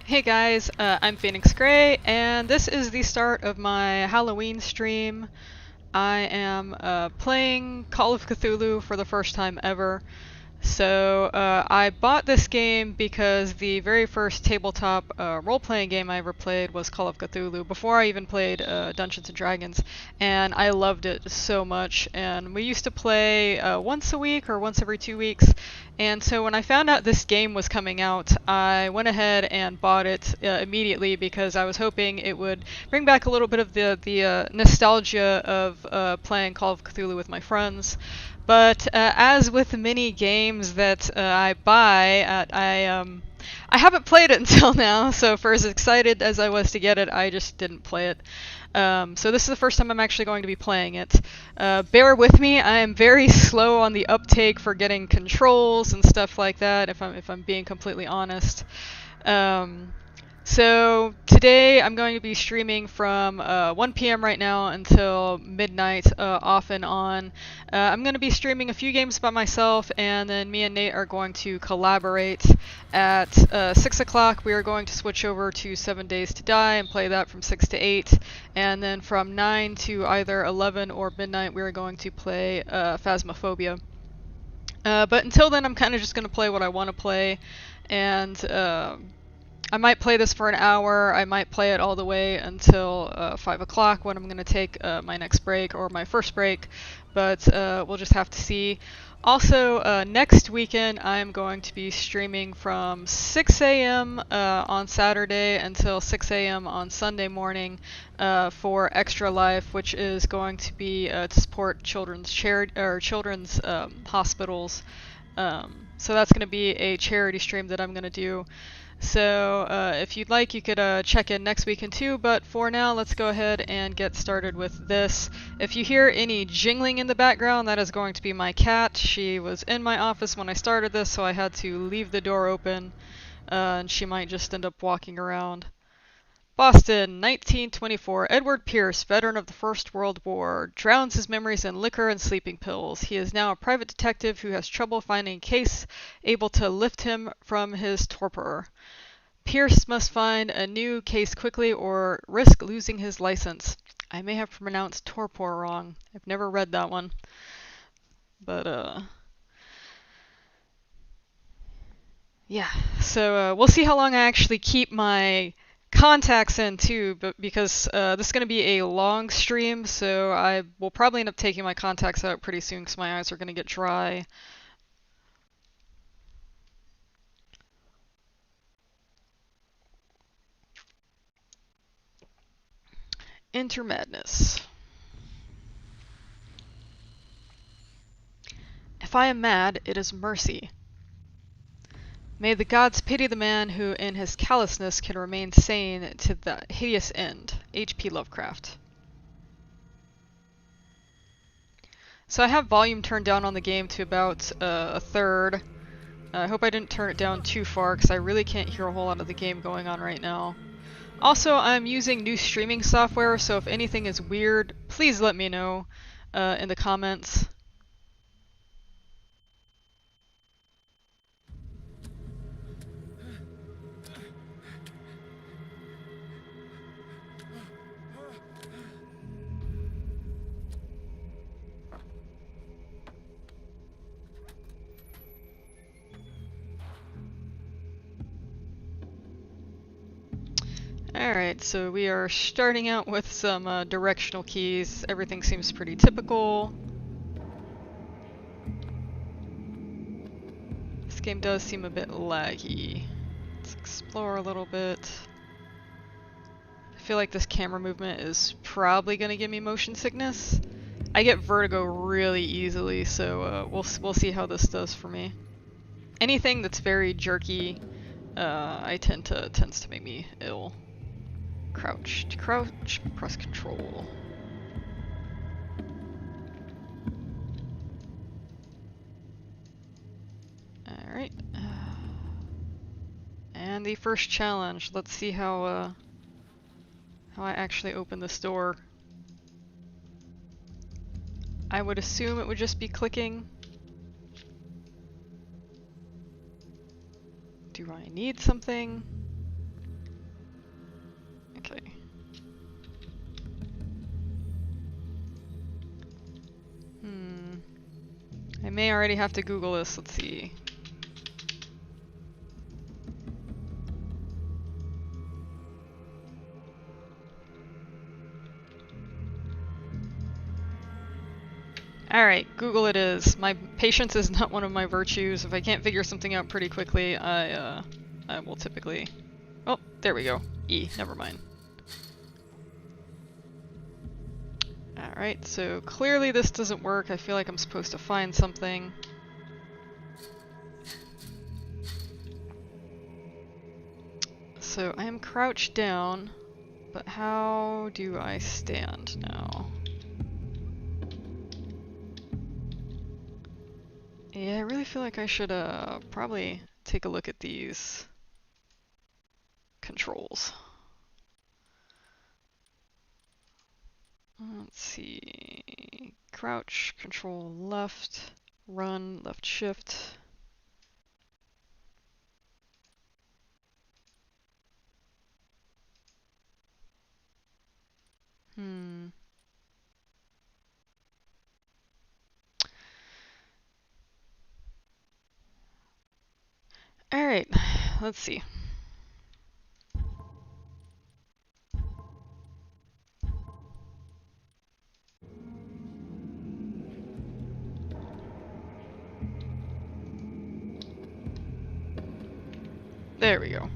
Hey guys, I'm Phoenix Gray, and this is the start of my Halloween stream. I am playing Call of Cthulhu for the first time ever. I bought this game because the very first tabletop role-playing game I ever played was Call of Cthulhu, before I even played Dungeons & Dragons, and I loved it so much. And we used to play once a week or once every 2 weeks, and so when I found out this game was coming out, I went ahead and bought it immediately because I was hoping it would bring back a little bit of the nostalgia of playing Call of Cthulhu with my friends. But as with many games that I buy, I haven't played it until now. So for as excited as I was to get it, I just didn't play it. So this is the first time I'm actually going to be playing it. Bear with me, I am very slow on the uptake for getting controls and stuff like that, if I'm being completely honest. So today I'm going to be streaming from 1 p.m. right now until midnight, off and on. I'm going to be streaming a few games by myself, and then me and Nate are going to collaborate. At 6 o'clock we are going to switch over to 7 Days to Die and play that from 6 to 8. And then from 9 to either 11 or midnight we are going to play Phasmophobia. But until then I'm kind of just going to play what I want to play, and I might play this for an hour. I might play it all the way until 5 o'clock when I'm going to take my next break or my first break, but we'll just have to see. Also, next weekend I'm going to be streaming from 6 a.m. On Saturday until 6 a.m. on Sunday morning for Extra Life, which is going to be to support children's children's hospitals. So that's going to be a charity stream that I'm going to do. So if you'd like, you could check in next weekend too, but for now, let's go ahead and get started with this. If you hear any jingling in the background, that is going to be my cat. She was in my office when I started this, so I had to leave the door open, and she might just end up walking around. Boston, 1924. Edward Pierce, veteran of the First World War, drowns his memories in liquor and sleeping pills. He is now a private detective who has trouble finding a case able to lift him from his torpor. Pierce must find a new case quickly or risk losing his license. I may have pronounced torpor wrong. I've never read that one. But, yeah. So, we'll see how long I actually keep my contacts in too, but because this is going to be a long stream, so I will probably end up taking my contacts out pretty soon because my eyes are going to get dry. Enter madness. If I am mad, it is mercy. May the gods pity the man who in his callousness can remain sane to the hideous end. H.P. Lovecraft. So I have volume turned down on the game to about a third. I hope I didn't turn it down too far because I really can't hear a whole lot of the game going on right now. Also, I'm using new streaming software, so if anything is weird, please let me know in the comments. Alright, so we are starting out with some directional keys. Everything seems pretty typical. This game does seem a bit laggy. Let's explore a little bit. I feel like this camera movement is probably going to give me motion sickness. I get vertigo really easily, so we'll see how this does for me. Anything that's very jerky, tends to make me ill. Crouch. To crouch, press control. Alright. And the first challenge. Let's see how I actually open this door. I would assume it would just be clicking. Do I need something? already have to Google this. Let's see. Alright, Google it is. My patience is not one of my virtues. If I can't figure something out pretty quickly, I will typically... Oh, there we go. E, never mind. Alright, so clearly this doesn't work. I feel like I'm supposed to find something. So I am crouched down, but how do I stand now? Yeah, I really feel like I should probably take a look at these controls. Let's see. Crouch, control left, run, left shift. Alright, let's see. There we go.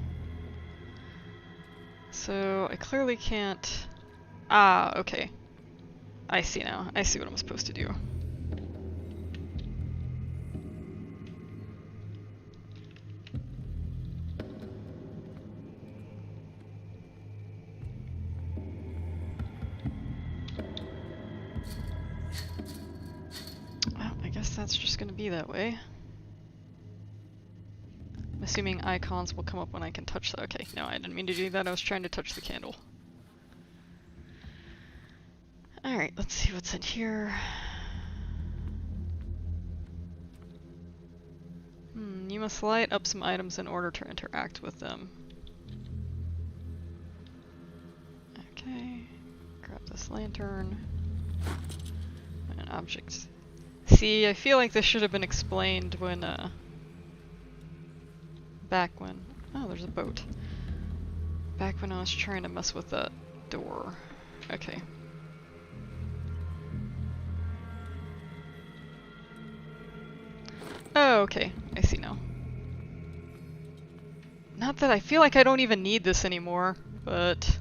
So I clearly can't... Ah, okay. I see now. I see what I'm supposed to do. Well, I guess that's just gonna be that way. I'm assuming icons will come up when I can touch that. Okay, no, I didn't mean to do that. I was trying to touch the candle. Alright, let's see what's in here. You must light up some items in order to interact with them. Okay, grab this lantern. And an object. See, I feel like this should have been explained when, back when... Oh, there's a boat. Back when I was trying to mess with that door. Okay. Oh, okay. I see now. Not that I feel like I don't even need this anymore, but...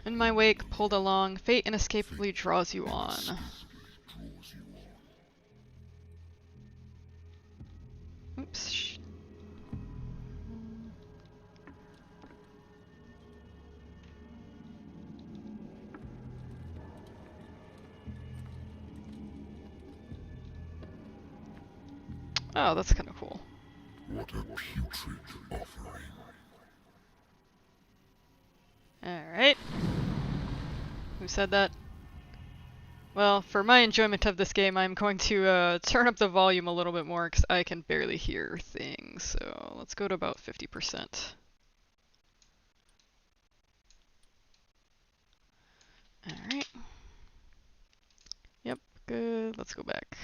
In my wake, pulled along, fate inescapably draws you on. Oops. Oh, that's kind of cool. What a putrid offering. Alright. Who said that? Well, for my enjoyment of this game, I'm going to turn up the volume a little bit more because I can barely hear things. So let's go to about 50%. Alright. Yep, good. Let's go back.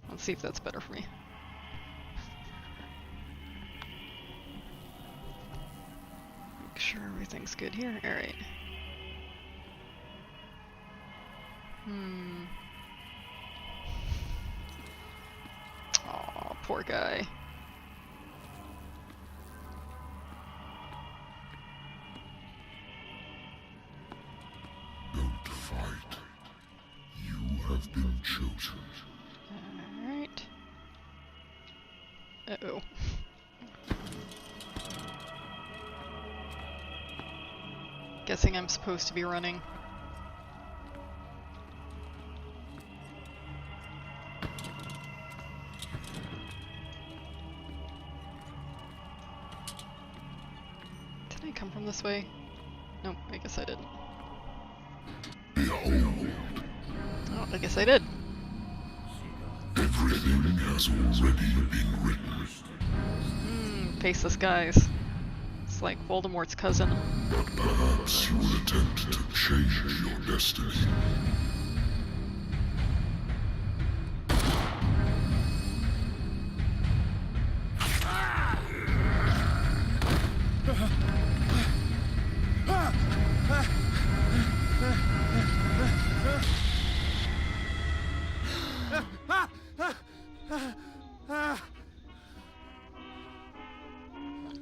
Let's see if that's better for me. Make sure everything's good here. Alright. Aw, poor guy. Don't fight. You have been chosen. Alright. Uh-oh. Guessing I'm supposed to be running. Did I come from this way? Nope, I guess I didn't. Behold, Oh, I guess I did. everything has already been written. face this, guys. It's like Voldemort's cousin. But perhaps you will attempt to change your destiny.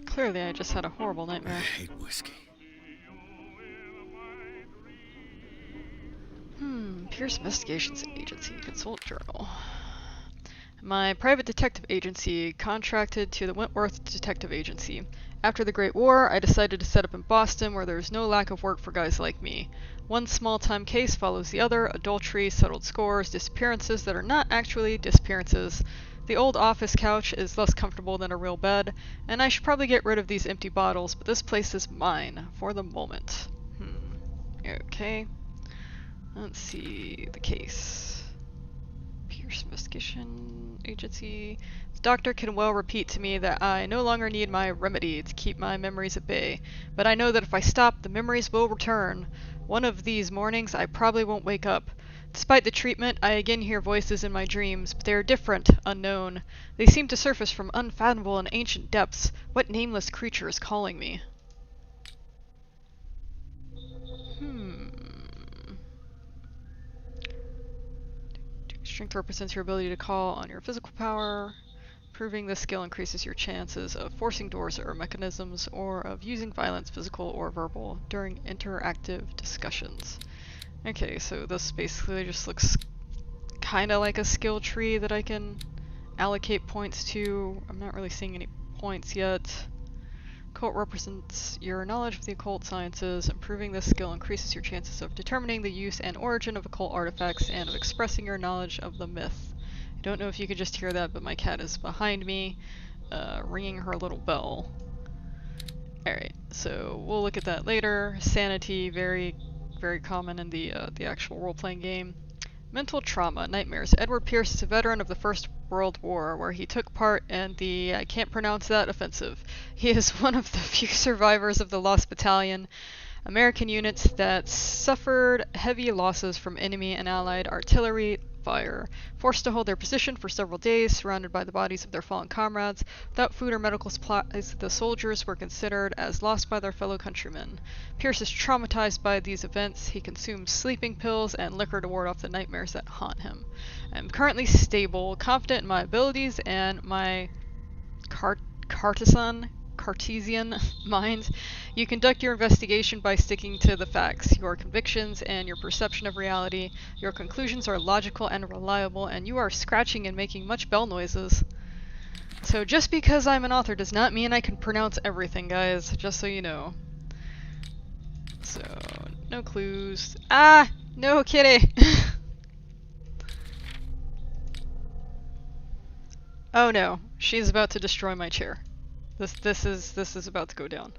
Clearly, I just had a horrible I nightmare. hate whiskey. Pierce Investigations Agency Consult Journal. My private detective agency contracted to the Wentworth Detective Agency. After the Great War, I decided to set up in Boston where there is no lack of work for guys like me. One small-time case follows the other, adultery, settled scores, disappearances that are not actually disappearances. The old office couch is less comfortable than a real bed, and I should probably get rid of these empty bottles, but this place is mine, for the moment. Okay. Let's see the case. Pierce Investigation Agency. The doctor can well repeat to me that I no longer need my remedy to keep my memories at bay, but I know that if I stop, the memories will return. One of these mornings, I probably won't wake up. Despite the treatment, I again hear voices in my dreams, but they are different, unknown. They seem to surface from unfathomable and ancient depths. What nameless creature is calling me? Strength represents your ability to call on your physical power. Proving this skill increases your chances of forcing doors or mechanisms, or of using violence, physical or verbal, during interactive discussions. Okay, so this basically just looks kind of like a skill tree that I can allocate points to. I'm not really seeing any points yet. Occult represents your knowledge of the occult sciences. Improving this skill increases your chances of determining the use and origin of occult artifacts and of expressing your knowledge of the myth. I don't know if you could just hear that, but my cat is behind me, ringing her little bell. Alright, so we'll look at that later. Sanity, very, very common in the actual role-playing game. Mental trauma, nightmares. Edward Pierce is a veteran of the First World War, where he took part in the, I can't pronounce that, offensive. He is one of the few survivors of the Lost Battalion, American units that suffered heavy losses from enemy and allied artillery fire. Forced to hold their position for several days, surrounded by the bodies of their fallen comrades, without food or medical supplies, the soldiers were considered as lost by their fellow countrymen. Pierce is traumatized by these events. He consumes sleeping pills and liquor to ward off the nightmares that haunt him. I am currently stable, confident in my abilities, and my Cartesian mind. You conduct your investigation by sticking to the facts, your convictions, and your perception of reality. Your conclusions are logical and reliable, and you are scratching and making much bell noises. So just because I'm an author does not mean I can pronounce everything, guys, just so you know. So, no clues. Ah! No kitty! Oh no, she's about to destroy my chair. This is about to go down.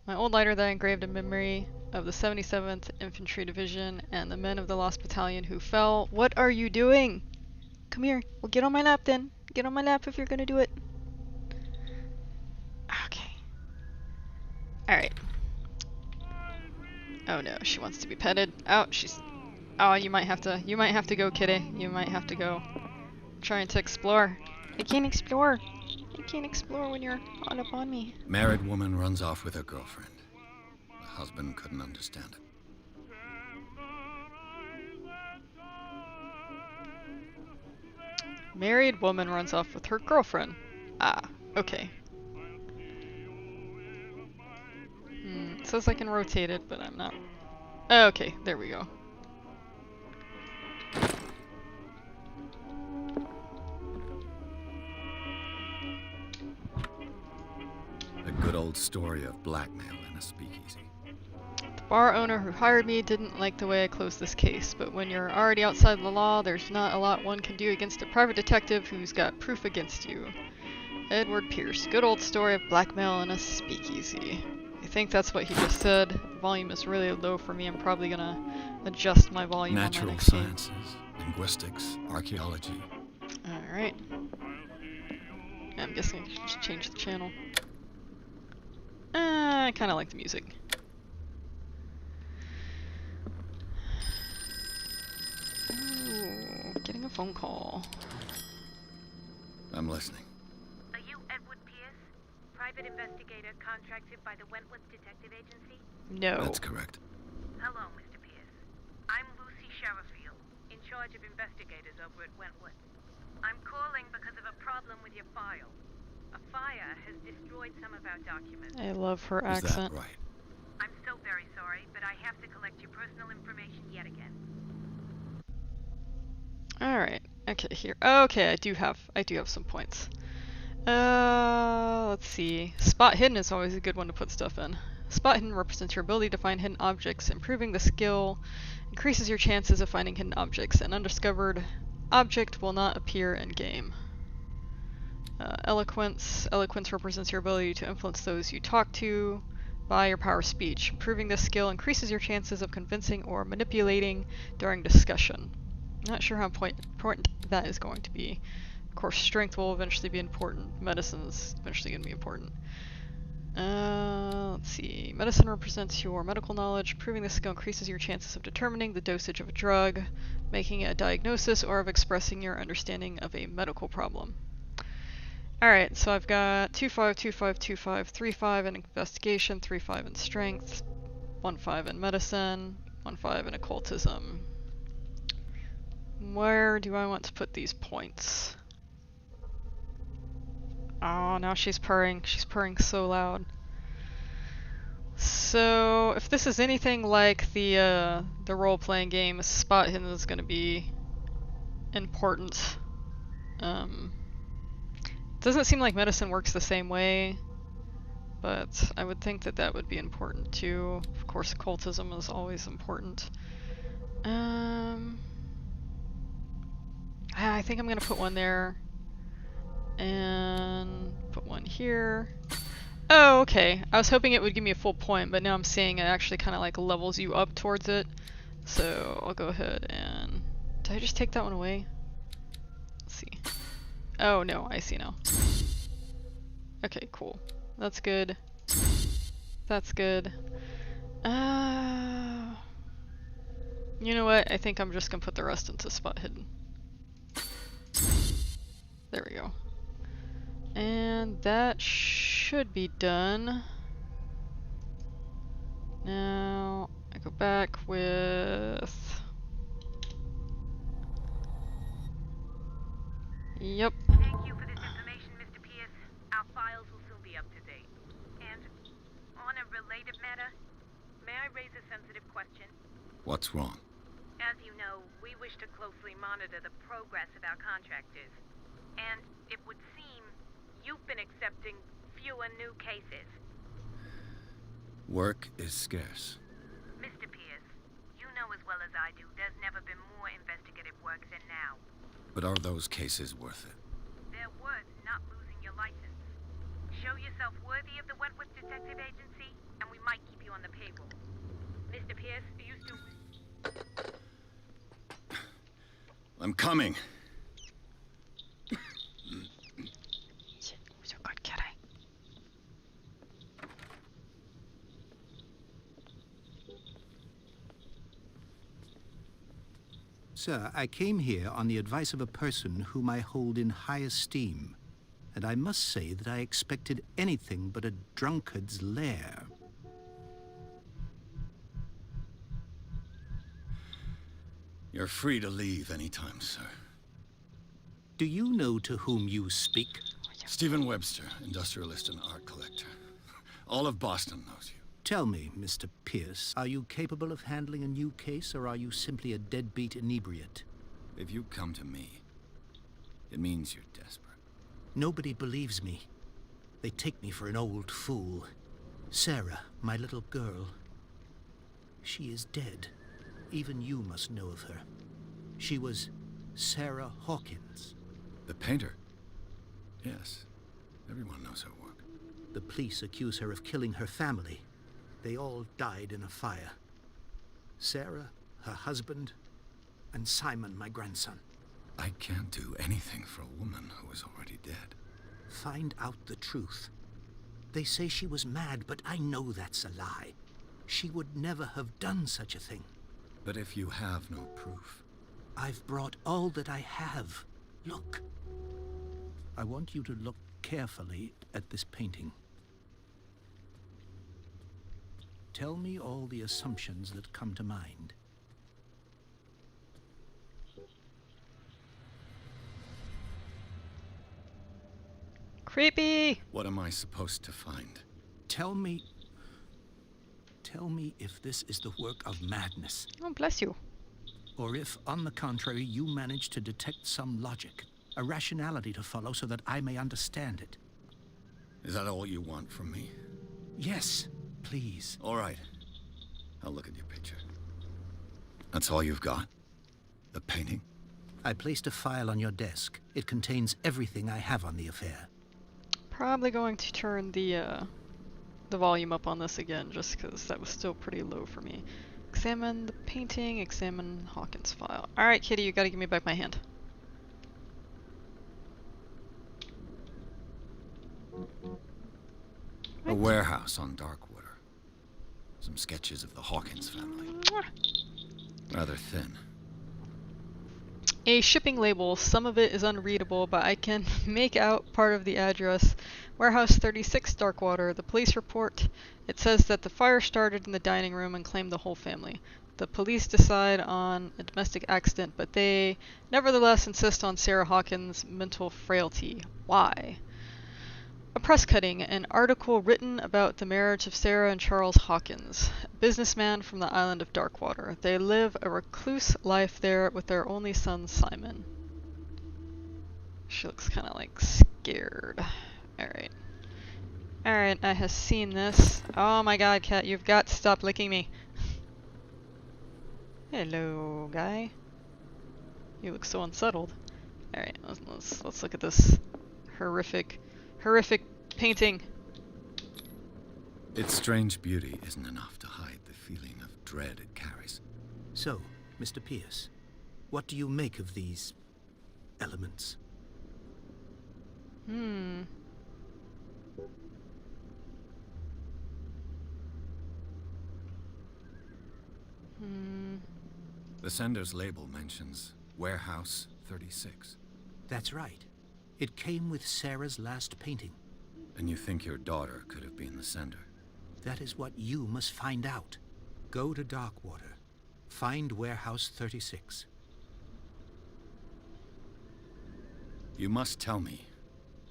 My old lighter that I engraved in memory of the 77th Infantry Division and the men of the Lost Battalion who fell. What are you doing? Come here. Well, get on my lap then. Get on my lap if you're gonna do it. Okay. Alright. Oh no, she wants to be petted. Oh, she's... Oh, you might have to go, kitty. You might have to go. Trying to explore. I can't explore. I can't explore when you're all up on me. Married woman runs off with her girlfriend. The husband couldn't understand it. Married woman runs off with her girlfriend. Ah, okay. It says I can rotate it, but I'm not... Okay, there we go. A good old story of blackmail in a speakeasy. The bar owner who hired me didn't like the way I closed this case, but when you're already outside the law, there's not a lot one can do against a private detective who's got proof against you. Edward Pierce. Good old story of blackmail in a speakeasy. I think that's what he just said. The volume is really low for me. I'm probably gonna adjust my volume on my Natural next game. sciences, linguistics, archaeology. Alright. I'm I'm guessing I should just change the channel. I kind of like the music. Ooh, getting a phone call. I'm listening. Are you Edward Pierce, private investigator contracted by the Wentworth Detective Agency? No. That's correct. Hello, Mr. Pierce. I'm Lucy Sherifield, in charge of investigators over at Wentworth. I'm calling because of a problem with your file. A fire has destroyed some of our documents. I love her Is accent. that right? I'm so very sorry, but I have to collect your personal information yet again. Alright. Okay, here. Okay, I do have some points. Let's see. Spot hidden is always a good one to put stuff in. Spot hidden represents your ability to find hidden objects. Improving the skill increases your chances of finding hidden objects. An undiscovered object will not appear in game. Eloquence. Eloquence represents your ability to influence those you talk to by your power of speech. Improving this skill increases your chances of convincing or manipulating during discussion. Not sure how important that is going to be. Of course, strength will eventually be important. Medicine is eventually going to be important. Let's see. Medicine represents your medical knowledge. Improving this skill increases your chances of determining the dosage of a drug, making a diagnosis, or of expressing your understanding of a medical problem. Alright, so I've got 2-5, 2-5, 2-5, 3-5 in investigation, 3-5 in strength, 1-5 in medicine, 1-5 in occultism. Where do I want to put these points? Oh, now she's purring. She's purring so loud. So, if this is anything like the role-playing game, spot hidden is going to be important. Doesn't seem like medicine works the same way, but I would think that that would be important too. Of course, occultism is always important. I think I'm gonna put one there, and put one here. Oh, okay. I was hoping it would give me a full point, but now I'm seeing it actually kind of like levels you up towards it. So I'll go ahead and... Did I just take that one away? Let's see. Oh no, I see now. Okay, cool. That's good. That's good. You know what? I think I'm just gonna put the rest into spot hidden. There we go. And that should be done. Now I go back with... Yep. Thank you for this information, Mr. Pierce. Our files will soon be up to date. And on a related matter, may I raise a sensitive question? What's wrong? As you know, we wish to closely monitor the progress of our contractors. And it would seem you've been accepting fewer new cases. Work is scarce. Mr. Pierce, you know as well as I do there's never been more investigative work than now. But are those cases worth it? They're worth not losing your license. Show yourself worthy of the Wentworth Detective Agency, and we might keep you on the payroll. Mr. Pierce, are you still... I'm coming. Who's a good kitty? Sir, I came here on the advice of a person whom I hold in high esteem, and I must say that I expected anything but a drunkard's lair. You're free to leave anytime, sir. Do you know to whom you speak? Stephen Webster, industrialist and art collector. All of Boston knows you. Tell me, Mr. Pierce, are you capable of handling a new case, or are you simply a deadbeat inebriate? If you come to me, it means you're desperate. Nobody believes me. They take me for an old fool. Sarah, my little girl, she is dead. Even you must know of her. She was Sarah Hawkins. The painter? Yes. Everyone knows her work. The police accuse her of killing her family. They all died in a fire. Sarah, her husband, and Simon, my grandson. I can't do anything for a woman who is already dead. Find out the truth. They say she was mad, but I know that's a lie. She would never have done such a thing. But if you have no proof... I've brought all that I have. Look. I want you to look carefully at this painting. Tell me all the assumptions that come to mind. Creepy! What am I supposed to find? Tell me if this is the work of madness, Oh, bless you. or if, on the contrary, you manage to detect some logic, a rationality to follow so that I may understand it. Is that all you want from me? Yes, please. All right. I'll look at your picture. That's all you've got? The painting? I placed a file on your desk. It contains everything I have on the affair. Probably going to turn the volume up on this again, just because that was still pretty low for me. Examine the painting, examine Hawkins' file. Alright, Kitty, you gotta give me back my hand. A warehouse on Darkwater. Some sketches of the Hawkins family. Mwah. Rather thin. A shipping label. Some of it is unreadable, but I can make out part of the address. Warehouse 36, Darkwater. The police report. It says that the fire started in the dining room and claimed the whole family. The police decide on a domestic accident, but they nevertheless insist on Sarah Hawkins' mental frailty. Why? A press cutting, an article written about the marriage of Sarah and Charles Hawkins, a businessman from the island of Darkwater. They live a recluse life there with their only son, Simon. She looks kind of like scared. Alright. Alright, I have seen this. Oh my god, cat, you've got to stop licking me. Hello, guy. You look so unsettled. Alright, let's look at this horrific painting. Its strange beauty isn't enough to hide the feeling of dread it carries. So, Mr. Pierce, what do you make of these elements? The sender's label mentions Warehouse 36. That's right. It came with Sarah's last painting. And you think your daughter could have been the sender? That is what you must find out. Go to Darkwater. Find Warehouse 36. You must tell me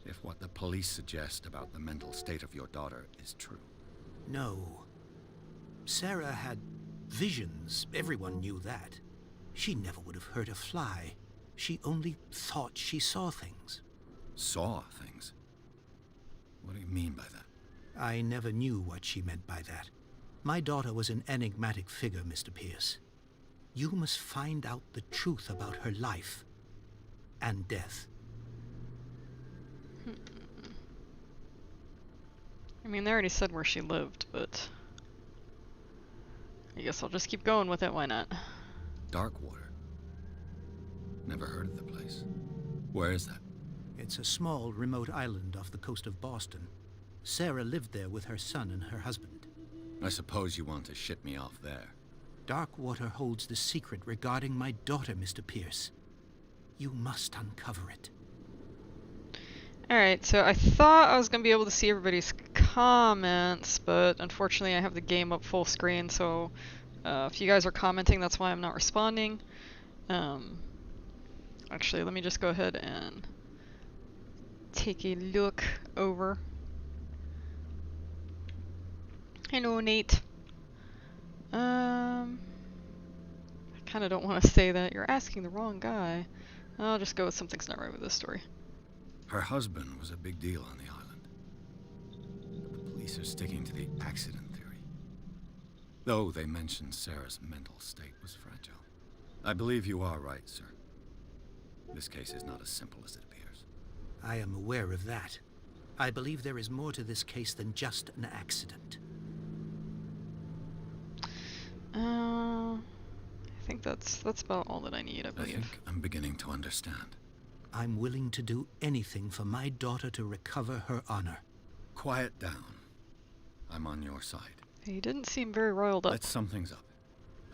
if what the police suggest about the mental state of your daughter is true. No. Sarah had visions. Everyone knew that. She never would have hurt a fly. She only thought she saw things. Saw things? What do you mean by that? I never knew what she meant by that. My daughter was an enigmatic figure, Mr. Pierce. You must find out the truth about her life and death. I mean, they already said where she lived, but I guess I'll just keep going with it, why not? Darkwater? Never heard of the place. Where is that? It's a small, remote island off the coast of Boston. Sarah lived there with her son and her husband. I suppose you want to ship me off there. Darkwater holds the secret regarding my daughter, Mr. Pierce. You must uncover it. Alright, so I thought I was going to be able to see everybody's comments, but unfortunately I have the game up full screen, so if you guys are commenting, that's why I'm not responding. Actually, let me just go ahead and take a look over. Hello, Nate. I kind of don't want to say that. You're asking the wrong guy. I'll just go with something's not right with this story. Her husband was a big deal on the island. But the police are sticking to the accident theory. Though they mentioned Sarah's mental state was fragile. I believe you are right, sir. This case is not as simple as it appears. I am aware of that. I believe there is more to this case than just an accident. I think that's about all that I need, I I believe. think I'm beginning to understand. I'm willing to do anything for my daughter to recover her honor. Quiet down. I'm on your side. He didn't seem very roiled up. Let's sum things up.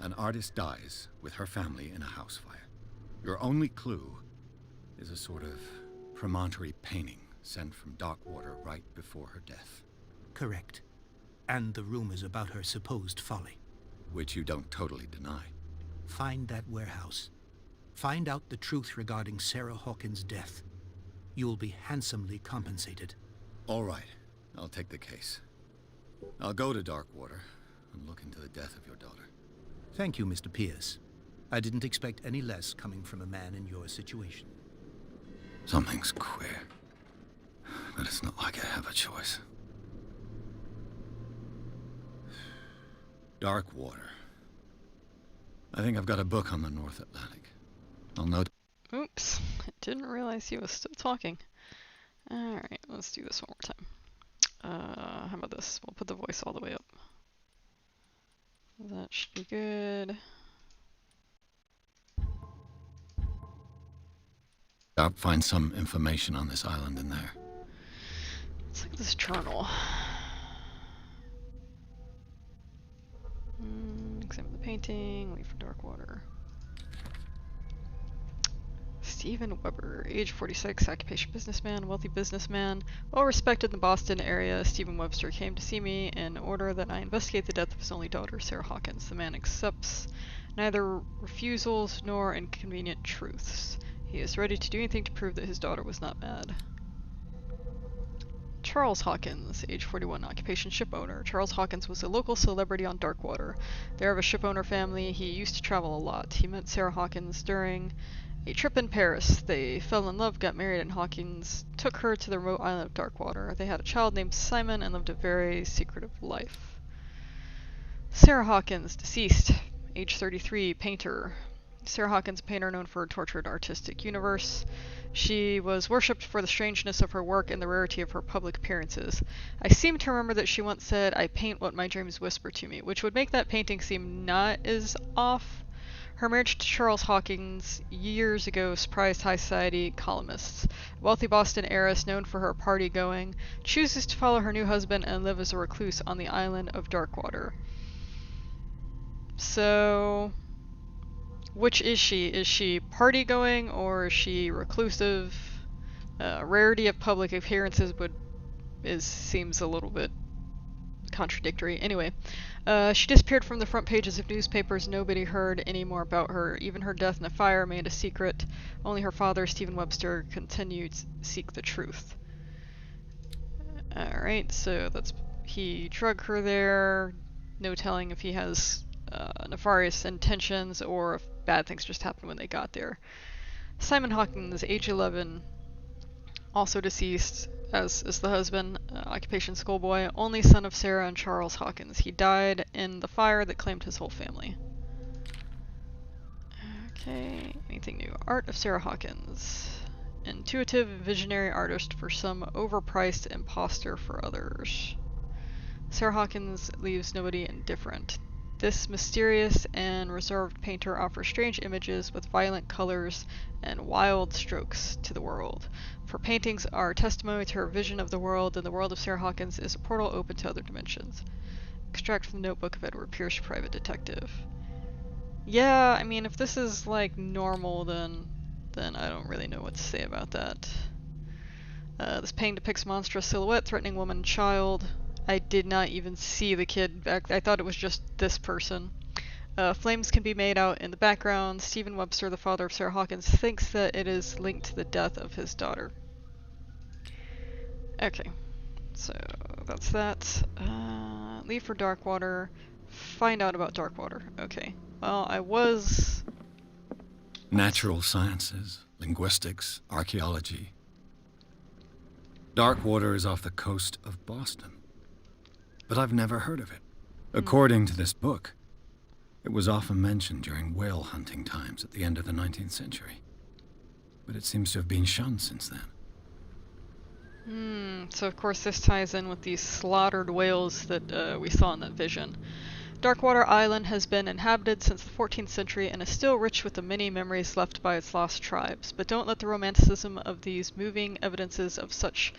An artist dies with her family in a house fire. Your only clue is a sort of promontory painting sent from Darkwater right before her death. Correct. And the rumors about her supposed folly. Which you don't totally deny. Find that warehouse. Find out the truth regarding Sarah Hawkins' death. You'll be handsomely compensated. All right. I'll take the case. I'll go to Darkwater and look into the death of your daughter. Thank you, Mr. Pierce. I didn't expect any less coming from a man in your situation. Something's queer. But it's not like I have a choice. Darkwater. I think I've got a book on the North Atlantic. I'll note. Oops, I didn't realize he was still talking. Alright, let's do this one more time. How about this? We'll put the voice all the way up. That should be good. I'll find some information on this island in there. Let's look at this journal. Examine the painting, leave for Darkwater. Stephen Weber, age 46, occupation businessman, wealthy businessman, well respected in the Boston area. Stephen Webster came to see me in order that I investigate the death of his only daughter, Sarah Hawkins. The man accepts neither refusals nor inconvenient truths. He is ready to do anything to prove that his daughter was not mad. Charles Hawkins, age 41, occupation ship owner. Charles Hawkins was a local celebrity on Darkwater. They're of a ship owner family. He used to travel a lot. He met Sarah Hawkins during a trip in Paris. They fell in love, got married, and Hawkins took her to the remote island of Darkwater. They had a child named Simon and lived a very secretive life. Sarah Hawkins, deceased, age 33, painter. Sarah Hawkins, a painter known for her tortured artistic universe. She was worshipped for the strangeness of her work and the rarity of her public appearances. I seem to remember that she once said, "I paint what my dreams whisper to me," which would make that painting seem not as off. Her marriage to Charles Hawkins years ago surprised high society columnists. A wealthy Boston heiress known for her party-going chooses to follow her new husband and live as a recluse on the island of Darkwater. So, which is she? Is she party-going or is she reclusive? Rarity of public appearances seems a little bit contradictory. Anyway, she disappeared from the front pages of newspapers. Nobody heard any more about her. Even her death in a fire remained a secret. Only her father, Stephen Webster, continued to seek the truth. Alright, so he drug her there. No telling if he has nefarious intentions or if bad things just happened when they got there. Simon Hawkins, age 11, also deceased, as is the husband, occupation schoolboy, only son of Sarah and Charles Hawkins. He died in the fire that claimed his whole family. Okay, anything new? Art of Sarah Hawkins. Intuitive, visionary artist for some, overpriced imposter for others. Sarah Hawkins leaves nobody indifferent. This mysterious and reserved painter offers strange images with violent colors and wild strokes to the world. Her paintings are testimony to her vision of the world, and the world of Sarah Hawkins is a portal open to other dimensions. Extract from the notebook of Edward Pierce, private detective. Yeah, I mean, if this is like normal, then I don't really know what to say about that. This painting depicts monstrous silhouette threatening woman and child. I did not even see the kid. I thought it was just this person. Flames can be made out in the background. Stephen Webster, the father of Sarah Hawkins, thinks that it is linked to the death of his daughter. Okay, so that's that. Leave for Darkwater. Find out about Darkwater. Okay, well, I was... Natural sciences, linguistics, archaeology. Darkwater is off the coast of Boston. But I've never heard of it. According to this book, it was often mentioned during whale hunting times at the end of the 19th century. But it seems to have been shunned since then. So of course this ties in with these slaughtered whales that we saw in that vision. Darkwater Island has been inhabited since the 14th century and is still rich with the many memories left by its lost tribes. But don't let the romanticism of these moving evidences of such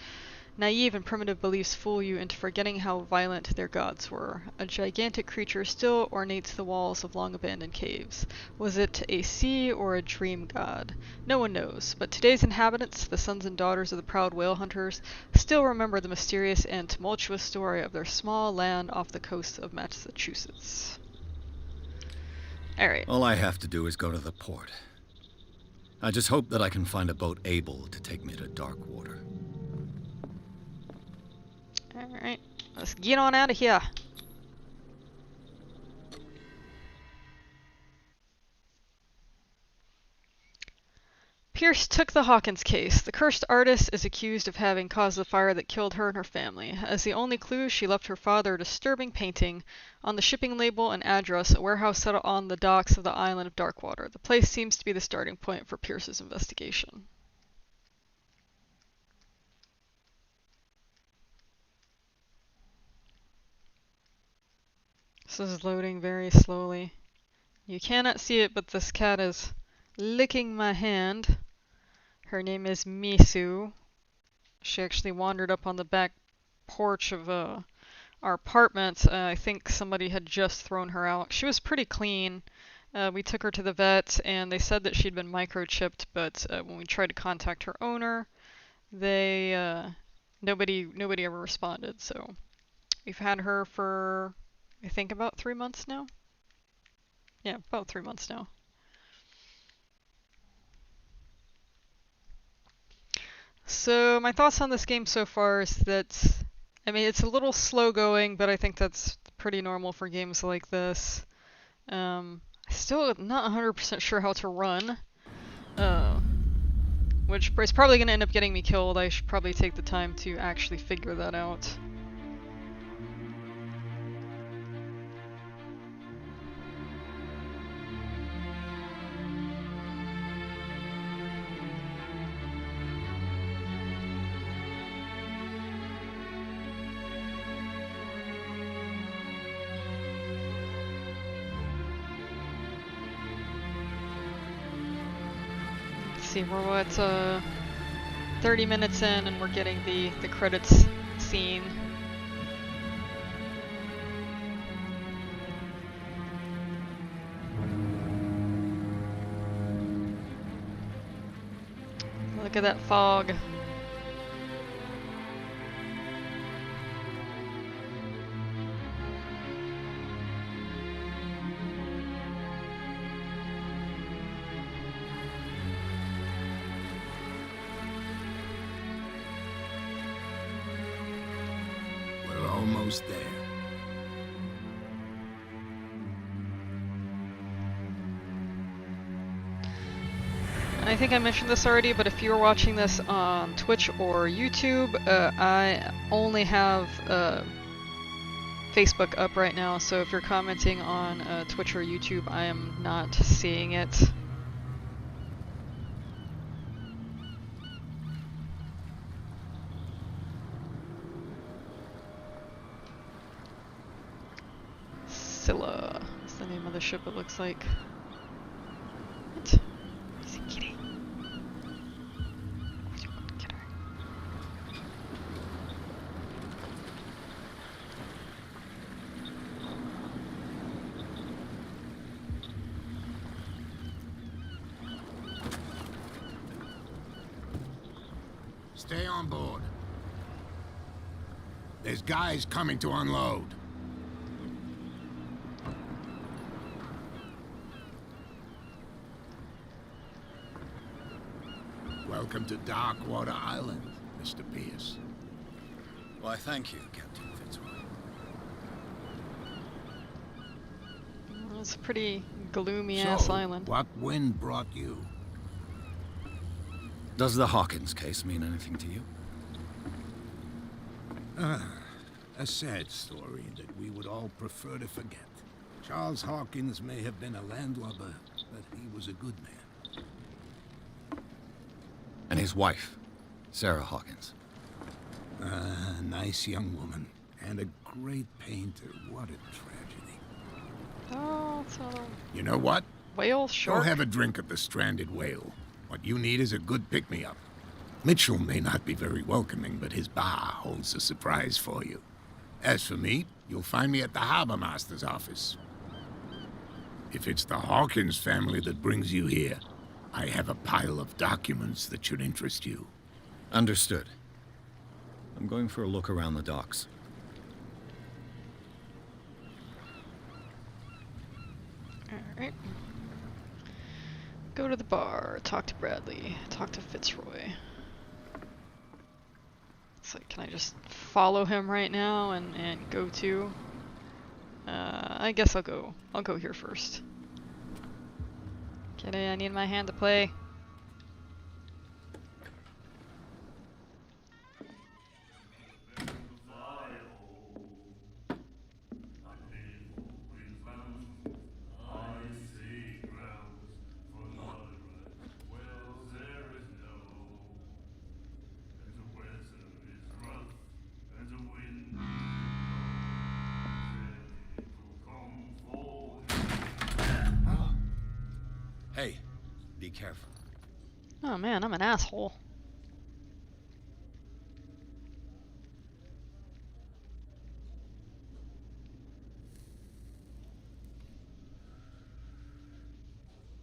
naive and primitive beliefs fool you into forgetting how violent their gods were. A gigantic creature still ornates the walls of long-abandoned caves. Was it a sea or a dream god? No one knows, but today's inhabitants, the sons and daughters of the proud whale hunters, still remember the mysterious and tumultuous story of their small land off the coast of Massachusetts. Alright. All I have to do is go to the port. I just hope that I can find a boat able to take me to Darkwater. Alright, let's get on out of here. Pierce took the Hawkins case. The cursed artist is accused of having caused the fire that killed her and her family. As the only clue, she left her father a disturbing painting. On the shipping label and address, a warehouse set on the docks of the island of Darkwater. The place seems to be the starting point for Pierce's investigation. This is loading very slowly. You cannot see it, but this cat is licking my hand. Her name is Misu. She actually wandered up on the back porch of our apartment. I think somebody had just thrown her out. She was pretty clean. We took her to the vet, and they said that she'd been microchipped, but when we tried to contact her owner, nobody ever responded. So we've had her for, I think, about 3 months now. Yeah, about 3 months now. So my thoughts on this game so far is that, I mean, it's a little slow going, but I think that's pretty normal for games like this. Still not 100% sure how to run, which is probably going to end up getting me killed. I should probably take the time to actually figure that out. See, we're at 30 minutes in and we're getting the credits scene. Look at that fog. Almost there. I think I mentioned this already, but if you're watching this on Twitch or YouTube, I only have Facebook up right now, so if you're commenting on Twitch or YouTube, I am not seeing it. Scylla is the name of the ship, it looks like. What? Is it kitty? Get her. Stay on board. There's guys coming to unload. Welcome to Darkwater Island, Mr. Pierce. Why, thank you, Captain Fitzroy. Well, it's a pretty gloomy-ass island. What wind brought you? Does the Hawkins case mean anything to you? A sad story that we would all prefer to forget. Charles Hawkins may have been a landlubber, but he was a good man. And his wife, Sarah Hawkins. A nice young woman. And a great painter. What a tragedy. Oh, it's a You know what? whale Go shark. have a drink at the Stranded Whale. What you need is a good pick-me-up. Mitchell may not be very welcoming, but his bar holds a surprise for you. As for me, you'll find me at the Harbor Master's office. If it's the Hawkins family that brings you here, I have a pile of documents that should interest you. Understood. I'm going for a look around the docks. Alright. Go to the bar, talk to Bradley, talk to Fitzroy. It's like, can I just follow him right now and go to? I guess I'll go here first. Kitty, I need my hand to play. Hey, be careful. Oh man, I'm an asshole.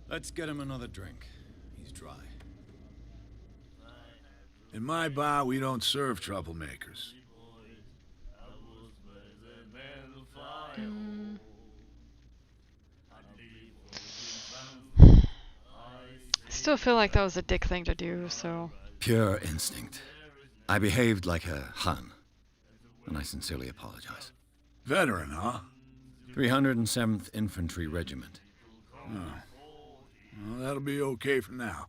Let's get him another drink. He's dry. In my bar, we don't serve troublemakers. I still feel like that was a dick thing to do, so... Pure instinct. I behaved like a Hun, and I sincerely apologize. Veteran, huh? 307th Infantry Regiment. Well, that'll be okay for now.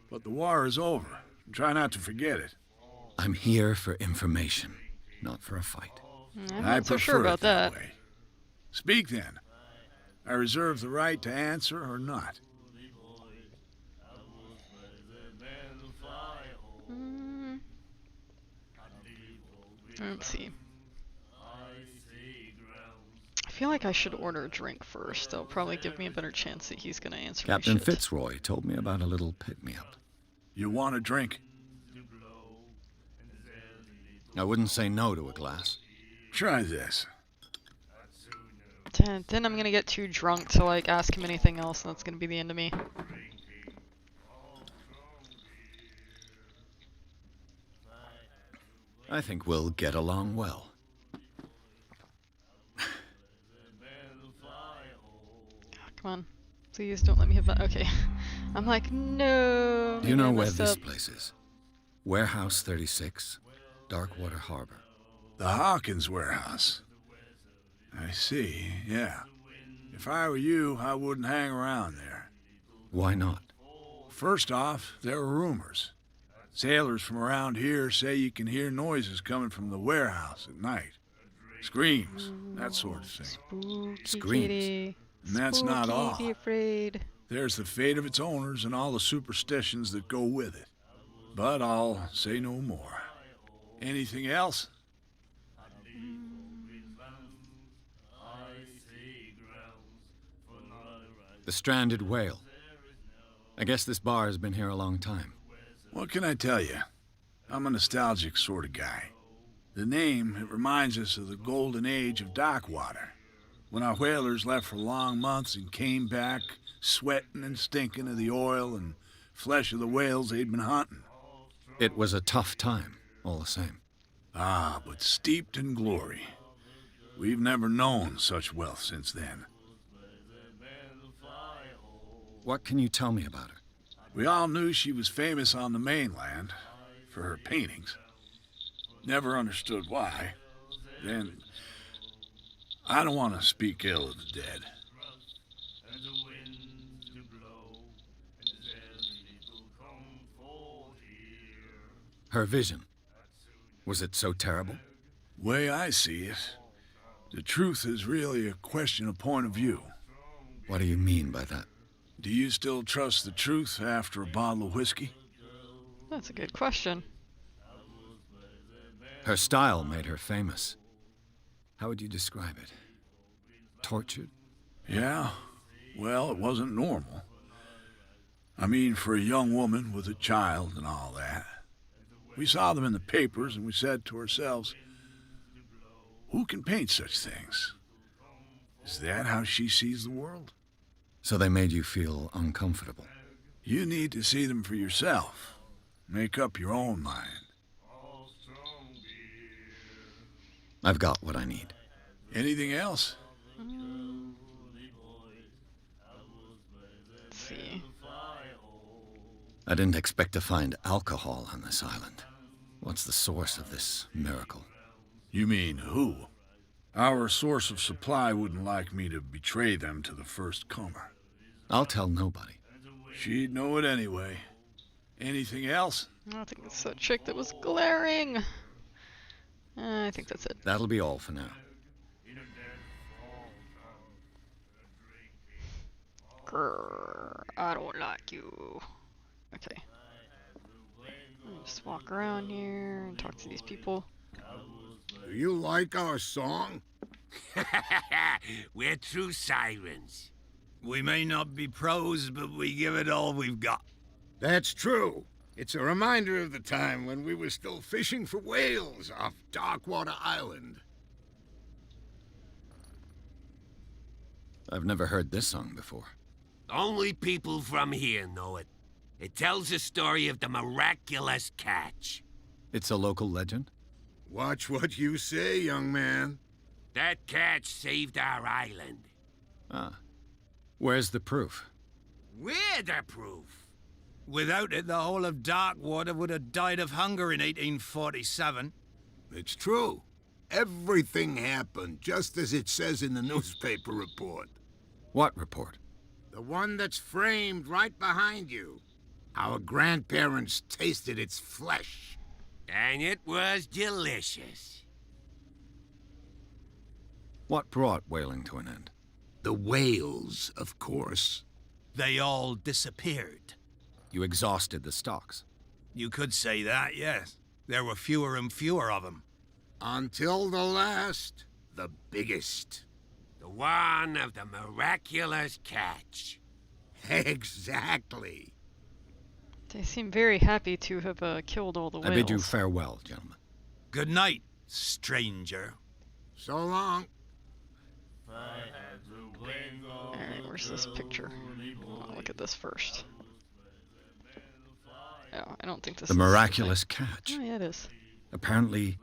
But the war is over. Try not to forget it. I'm here for information, not for a fight. I'm I not so prefer sure about it that that. way. Speak then. I reserve the right to answer or not. Mm. Let's see. I feel like I should order a drink first. That'll probably give me a better chance that he's gonna answer my Captain shit. Fitzroy told me about a little pick-me-up. You want a drink? I wouldn't say no to a glass. Try this. Then I'm gonna get too drunk to like ask him anything else, and that's gonna be the end of me. I think we'll get along well. Come on, please don't let me have that. Okay, I'm like no. Do you maybe I know where messed this up. place is? Warehouse 36, Darkwater Harbor. The Hawkins warehouse. I see, yeah. If I were you, I wouldn't hang around there. Why not? First off, there are rumors. Sailors from around here say you can hear noises coming from the warehouse at night. Screams, that sort of thing. Spooky Screams. kitty. And that's not Spooky, all. Be afraid. There's the fate of its owners and all the superstitions that go with it. But I'll say no more. Anything else? The Stranded Whale. I guess this bar has been here a long time. What can I tell you? I'm a nostalgic sort of guy. The name, it reminds us of the golden age of dockwater, when our whalers left for long months and came back sweating and stinking of the oil and flesh of the whales they'd been hunting. It was a tough time, all the same. Ah, but steeped in glory. We've never known such wealth since then. What can you tell me about her? We all knew she was famous on the mainland for her paintings. Never understood why. Then, I don't want to speak ill of the dead. Her vision. Was it so terrible? Way I see it, the truth is really a question of point of view. What do you mean by that? Do you still trust the truth after a bottle of whiskey? That's a good question. Her style made her famous. How would you describe it? Tortured? Yeah? Well, it wasn't normal. I mean, for a young woman with a child and all that. We saw them in the papers and we said to ourselves, who can paint such things? Is that how she sees the world? So they made you feel uncomfortable. You need to see them for yourself. Make up your own mind. I've got what I need. Anything else? Let's see. I didn't expect to find alcohol on this island. What's the source of this miracle? You mean who? Our source of supply wouldn't like me to betray them to the first comer. I'll tell nobody. She'd know it anyway. Anything else? I think it's that chick that was glaring. I think that's it. That'll be all for now. Grrr, I don't like you. Okay. Just walk around here and talk to these people. Do you like our song? We're true sirens. We may not be pros, but we give it all we've got. That's true. It's a reminder of the time when we were still fishing for whales off Darkwater Island. I've never heard this song before. Only people from here know it. It tells the story of the miraculous catch. It's a local legend? Watch what you say, young man. That catch saved our island. Ah. Where's the proof? We're the proof. Without it, the whole of Darkwater would have died of hunger in 1847. It's true. Everything happened just as it says in the newspaper report. What report? The one that's framed right behind you. Our grandparents tasted its flesh. And it was delicious. What brought whaling to an end? The whales, of course. They all disappeared. You exhausted the stocks. You could say that, yes. There were fewer and fewer of them. Until the last, the biggest. The one of the miraculous catch. Exactly. They seem very happy to have killed all the whales. I bid you farewell, gentlemen. Good night, stranger. So long. Alright, where's this picture? I'll look at this first. Oh, I don't think this The is... miraculous catch. Oh, yeah, it is. Apparently,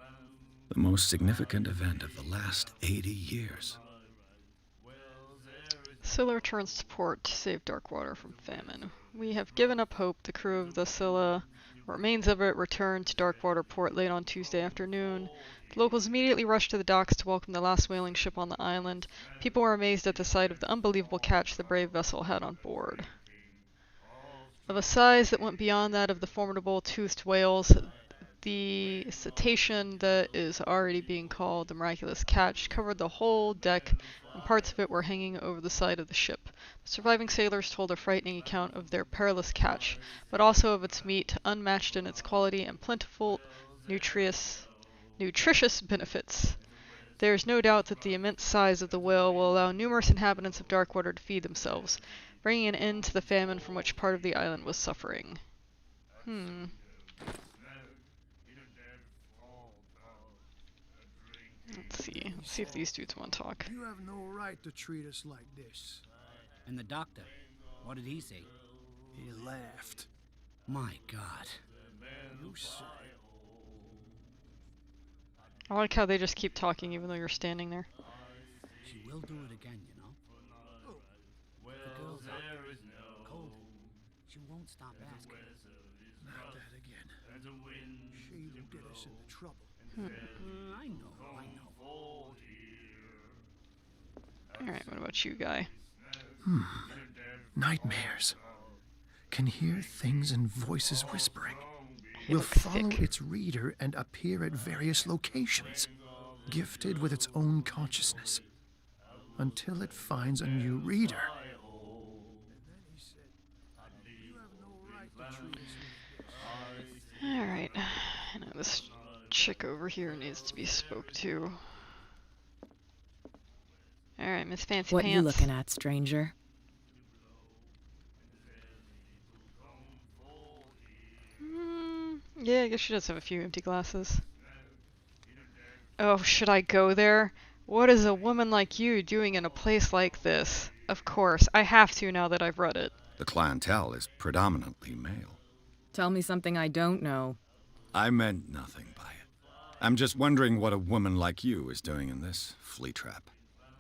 the most significant event of the last 80 years. Scylla returns to port to save Darkwater from famine. We have given up hope. The crew of the Scylla, or remains of it, returned to Darkwater port late on Tuesday afternoon. The locals immediately rushed to the docks to welcome the last whaling ship on the island. People were amazed at the sight of the unbelievable catch the brave vessel had on board. Of a size that went beyond that of the formidable toothed whales, the cetacean that is already being called the miraculous catch covered the whole deck, and parts of it were hanging over the side of the ship. The surviving sailors told a frightening account of their perilous catch, but also of its meat, unmatched in its quality and plentiful, nutritious benefits. There is no doubt that the immense size of the whale will allow numerous inhabitants of Darkwater to feed themselves, bringing an end to the famine from which part of the island was suffering. Let's see if these dudes want to talk. You have no right to treat us like this. And the doctor, what did he say? He laughed. My God. You say. I like how they just keep talking even though you're standing there. She will do it again, you know. The girl's up, cold. She won't stop asking. Not that again. She will get us into trouble. I know. Alright, what about you, guy? Nightmares. Can hear things and voices whispering. He Will looks follow thick. its reader and appear at various locations, gifted with its own consciousness, until it finds a new reader. Alright, I know this chick over here needs to be spoke to. Alright. Alright, Miss Fancy What Pants. you looking at, stranger? Yeah, I guess she does have a few empty glasses. Oh, should I go there? What is a woman like you doing in a place like this? Of course, I have to now that I've read it. The clientele is predominantly male. Tell me something I don't know. I meant nothing by it. I'm just wondering what a woman like you is doing in this flea trap.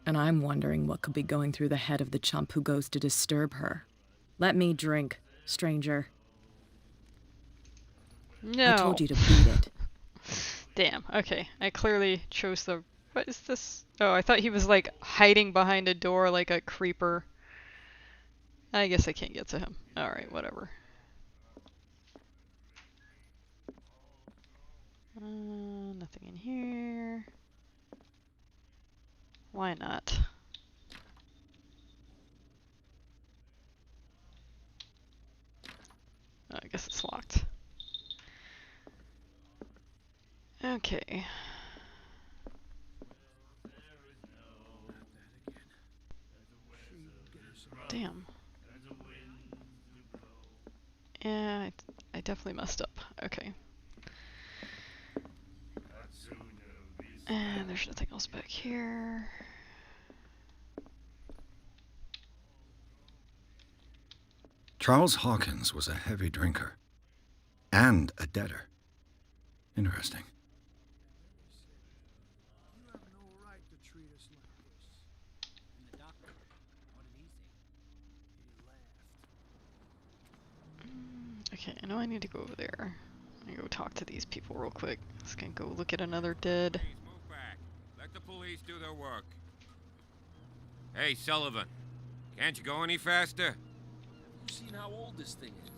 And I'm wondering what could be going through the head of the chump who goes to disturb her. Let me drink, stranger. No. I told you to beat it. Damn, okay. I clearly chose the... What is this? Oh, I thought he was like hiding behind a door like a creeper. I guess I can't get to him. Alright, whatever. Nothing in here. Why not? Oh, I guess it's locked. Okay. Damn. Yeah, I definitely messed up. Okay. And there's nothing else back here. Charles Hawkins was a heavy drinker. And a debtor. Interesting. You have no right to treat us like this. And the doctor, what did he say? He laughed. Okay, I know I need to go over there. I'm gonna go talk to these people real quick. Just gonna go look at another dead. Please move back. Let the police do their work. Hey, Sullivan. Can't you go any faster? You seen how old this thing is?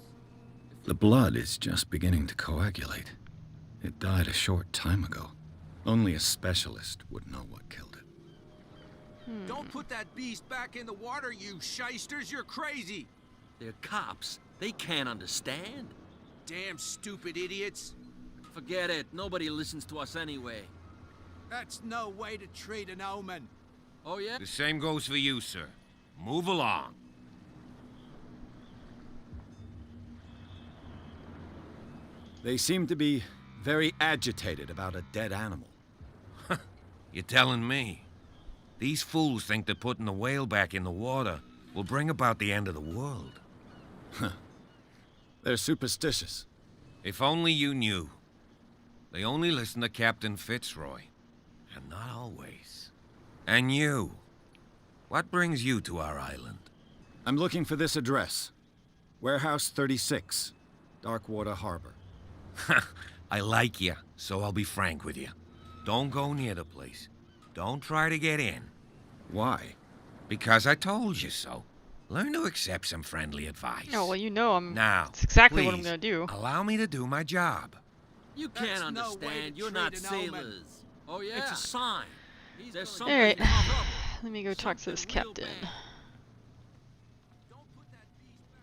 The blood is just beginning to coagulate. It died a short time ago. Only a specialist would know what killed it. Don't put that beast back in the water, you shysters. You're crazy. They're cops. They can't understand. Damn stupid idiots. Forget it. Nobody listens to us anyway. That's no way to treat an omen. Oh, yeah? The same goes for you, sir. Move along. They seem to be very agitated about a dead animal. You're telling me? These fools think that putting the whale back in the water will bring about the end of the world. They're superstitious. If only you knew. They only listen to Captain Fitzroy. And not always. And you. What brings you to our island? I'm looking for this address. Warehouse 36, Darkwater Harbor. I like you, so I'll be frank with you. Don't go near the place. Don't try to get in. Why? Because I told you so. Learn to accept some friendly advice. Oh, well, you know Now, that's exactly please, what I'm gonna do. Allow me to do my job. You That's can't no way understand. to You're treat not an omen. sailors. Oh, yeah? It's a sign. There's something Alright, in trouble. let me go talk to this Something real captain. bad. Don't put that beast back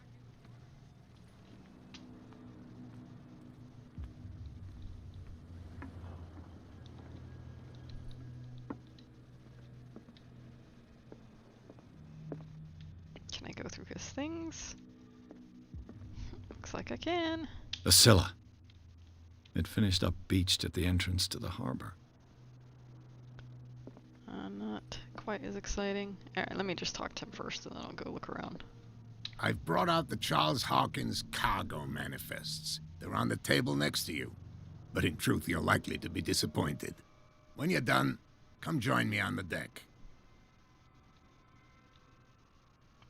Can I go through his things? Looks like I can. The Scylla. It finished up beached at the entrance to the harbor. Not quite as exciting. Alright, let me just talk to him first and then I'll go look around. I've brought out the Charles Hawkins cargo manifests. They're on the table next to you. But in truth, you're likely to be disappointed. When you're done, come join me on the deck.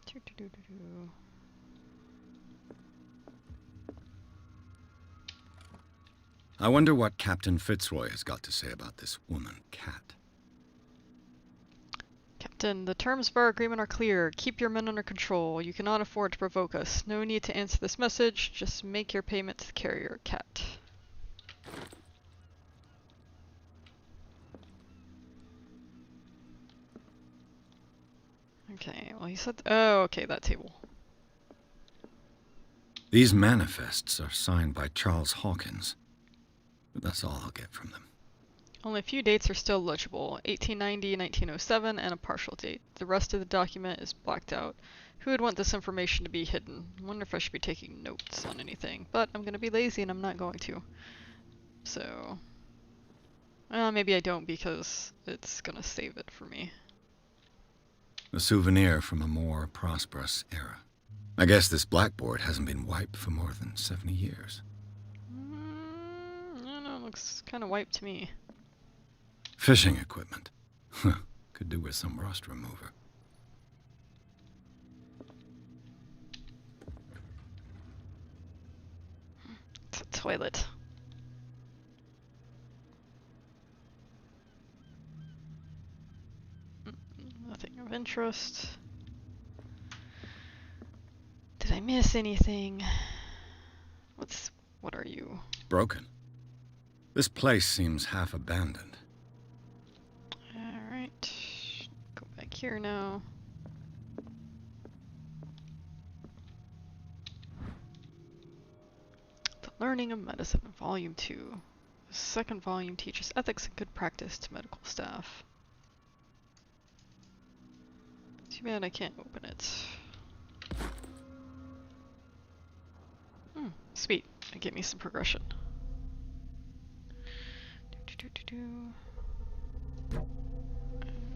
Doo-doo-doo-doo-doo. I wonder what Captain Fitzroy has got to say about this woman, Cat. Captain, the terms of our agreement are clear. Keep your men under control. You cannot afford to provoke us. No need to answer this message. Just make your payment to the carrier, Cat. Okay, well he said... Oh, okay, that table. These manifests are signed by Charles Hawkins. But that's all I'll get from them. Only a few dates are still legible, 1890, 1907, and a partial date. The rest of the document is blacked out. Who would want this information to be hidden? I wonder if I should be taking notes on anything, but I'm going to be lazy and I'm not going to. So, maybe I don't because it's going to save it for me. A souvenir from a more prosperous era. I guess this blackboard hasn't been wiped for more than 70 years. I don't know, it looks kind of wiped to me. Fishing equipment. Could do with some rust remover. It's a toilet. Nothing of interest. Did I miss anything? What are you? Broken. This place seems half abandoned. Alright. Go back here now. The Learning of Medicine, Volume 2. The second volume teaches ethics and good practice to medical staff. Too bad I can't open it. Sweet. It gave me some progression.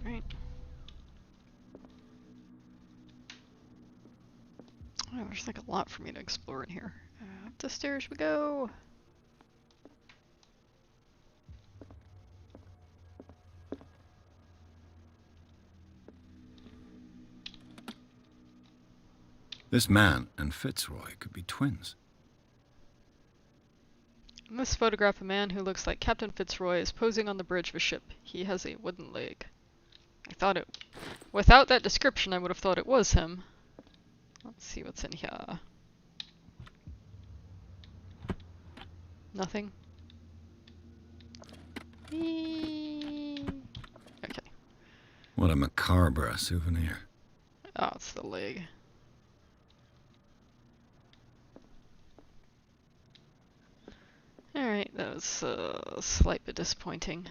Alright. Oh, there's like a lot for me to explore in here. Up the stairs we go! This man and Fitzroy could be twins. In this photograph, a man who looks like Captain Fitzroy is posing on the bridge of a ship. He has a wooden leg. Without that description, I would have thought it was him. Let's see what's in here. Nothing. Okay. What a macabre souvenir. Oh, it's the leg. Alright, that was a slight bit disappointing.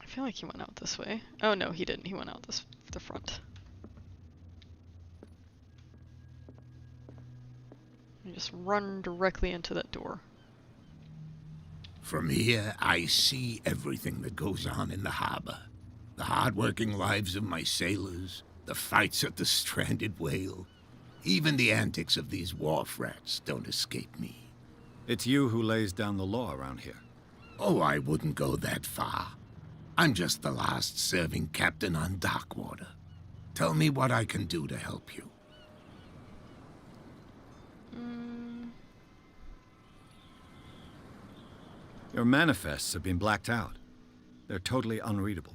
I feel like he went out this way. Oh no, he didn't. He went out the front. You just run directly into that door. From here, I see everything that goes on in the harbor. The hard-working lives of my sailors, the fights at the stranded whale. Even the antics of these wharf rats don't escape me. It's you who lays down the law around here. Oh, I wouldn't go that far. I'm just the last serving captain on Darkwater. Tell me what I can do to help you. Your manifests have been blacked out. They're totally unreadable.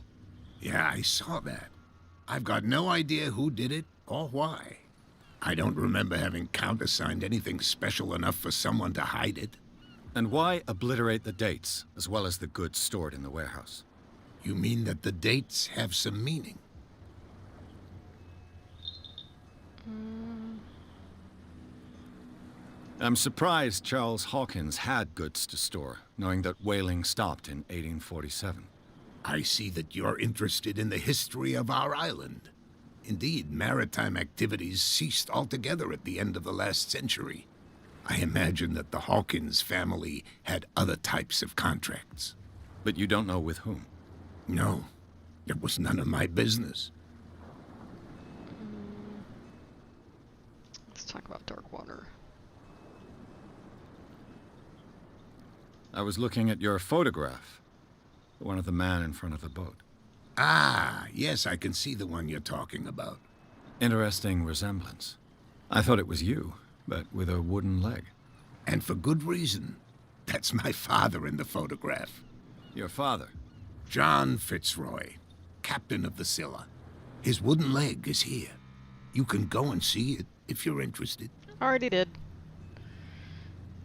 Yeah, I saw that. I've got no idea who did it or why. I don't remember having countersigned anything special enough for someone to hide it. And why obliterate the dates, as well as the goods stored in the warehouse? You mean that the dates have some meaning? I'm surprised Charles Hawkins had goods to store, knowing that whaling stopped in 1847. I see that you're interested in the history of our island. Indeed, maritime activities ceased altogether at the end of the last century. I imagine that the Hawkins family had other types of contracts. But you don't know with whom? No, it was none of my business. Let's talk about Darkwater. I was looking at your photograph. One of the man in front of the boat. Ah, yes, I can see the one you're talking about. Interesting resemblance. I thought it was you, but with a wooden leg. And for good reason. That's my father in the photograph. Your father? John Fitzroy, captain of the Scylla. His wooden leg is here. You can go and see it if you're interested. Already did.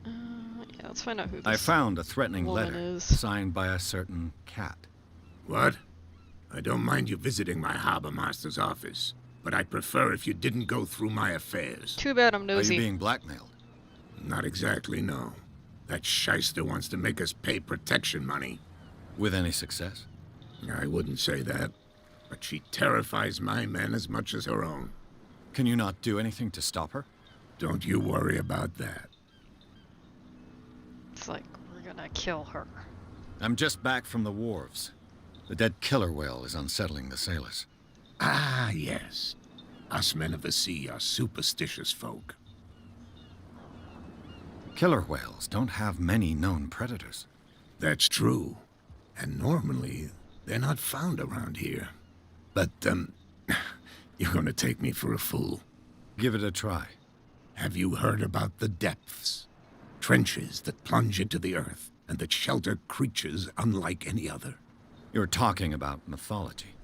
Yeah, let's find out who this I found a threatening woman letter is. signed by a certain cat. What? I don't mind you visiting my harbor master's office. but I'd prefer if you didn't go through my affairs. Too bad I'm Are nosy. you being blackmailed? Not exactly, no. That shyster wants to make us pay protection money. With any success? I wouldn't say that, but she terrifies my men as much as her own. Can you not do anything to stop her? Don't you worry about that. It's like, we're gonna kill her. I'm just back from the wharves. The dead killer whale is unsettling the sailors. Ah, yes. Us men of the sea are superstitious folk. Killer whales don't have many known predators. That's true. And normally, they're not found around here. But, you're gonna take me for a fool. Give it a try. Have you heard about the depths? Trenches that plunge into the earth and that shelter creatures unlike any other. You're talking about mythology.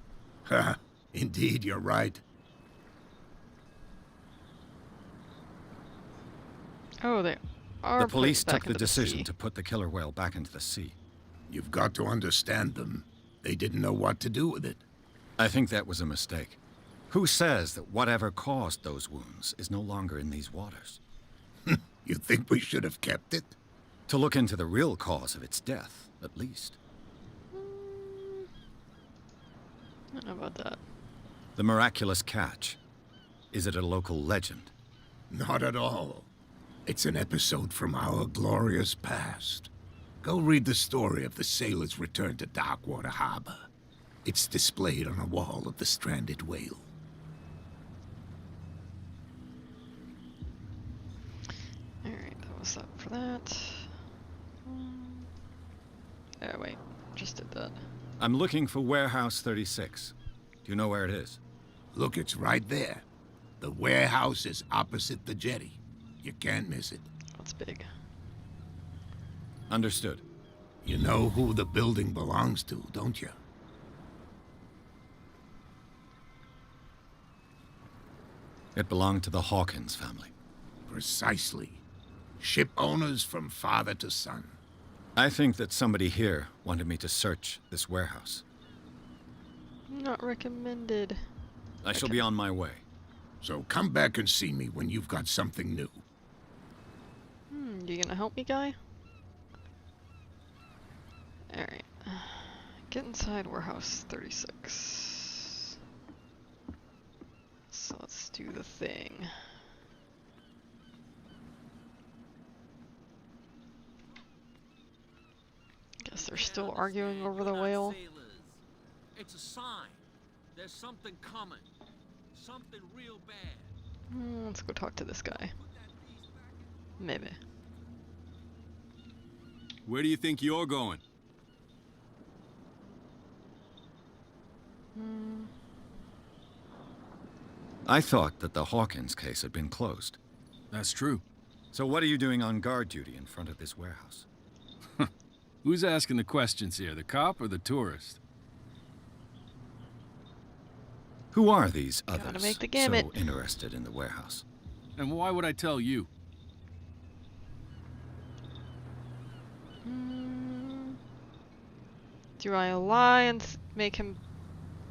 Ha! Indeed, you're right. Oh, they are. The police put back took the into decision sea. to put the killer whale back into the sea. You've got to understand them. They didn't know what to do with it. I think that was a mistake. Who says that whatever caused those wounds is no longer in these waters? You think we should have kept it? To look into the real cause of its death, at least. I don't know about that. The miraculous catch. Is it a local legend? Not at all. It's an episode from our glorious past. Go read the story of the sailor's return to Darkwater Harbor. It's displayed on a wall of the stranded whale. Alright, that was that for that. Oh, wait. Just did that. I'm looking for Warehouse 36. Do you know where it is? Look, it's right there. The warehouse is opposite the jetty. You can't miss it. That's big. Understood. You know who the building belongs to, don't you? It belonged to the Hawkins family. Precisely. Ship owners from father to son. I think that somebody here wanted me to search this warehouse. Not recommended. I shall be on my way. So come back and see me when you've got something new. You gonna help me, guy? Alright. Get inside warehouse 36. So let's do the thing. Guess they're still arguing over the whale. It's a sign. There's something coming. Something real bad. Let's go talk to this guy. Maybe. Where do you think you're going? I thought that the Hawkins case had been closed. That's true. So what are you doing on guard duty in front of this warehouse? Who's asking the questions here, the cop or the tourist? Who are these Gotta others make the gamut. so interested in the warehouse? And why would I tell you? Do I lie and make him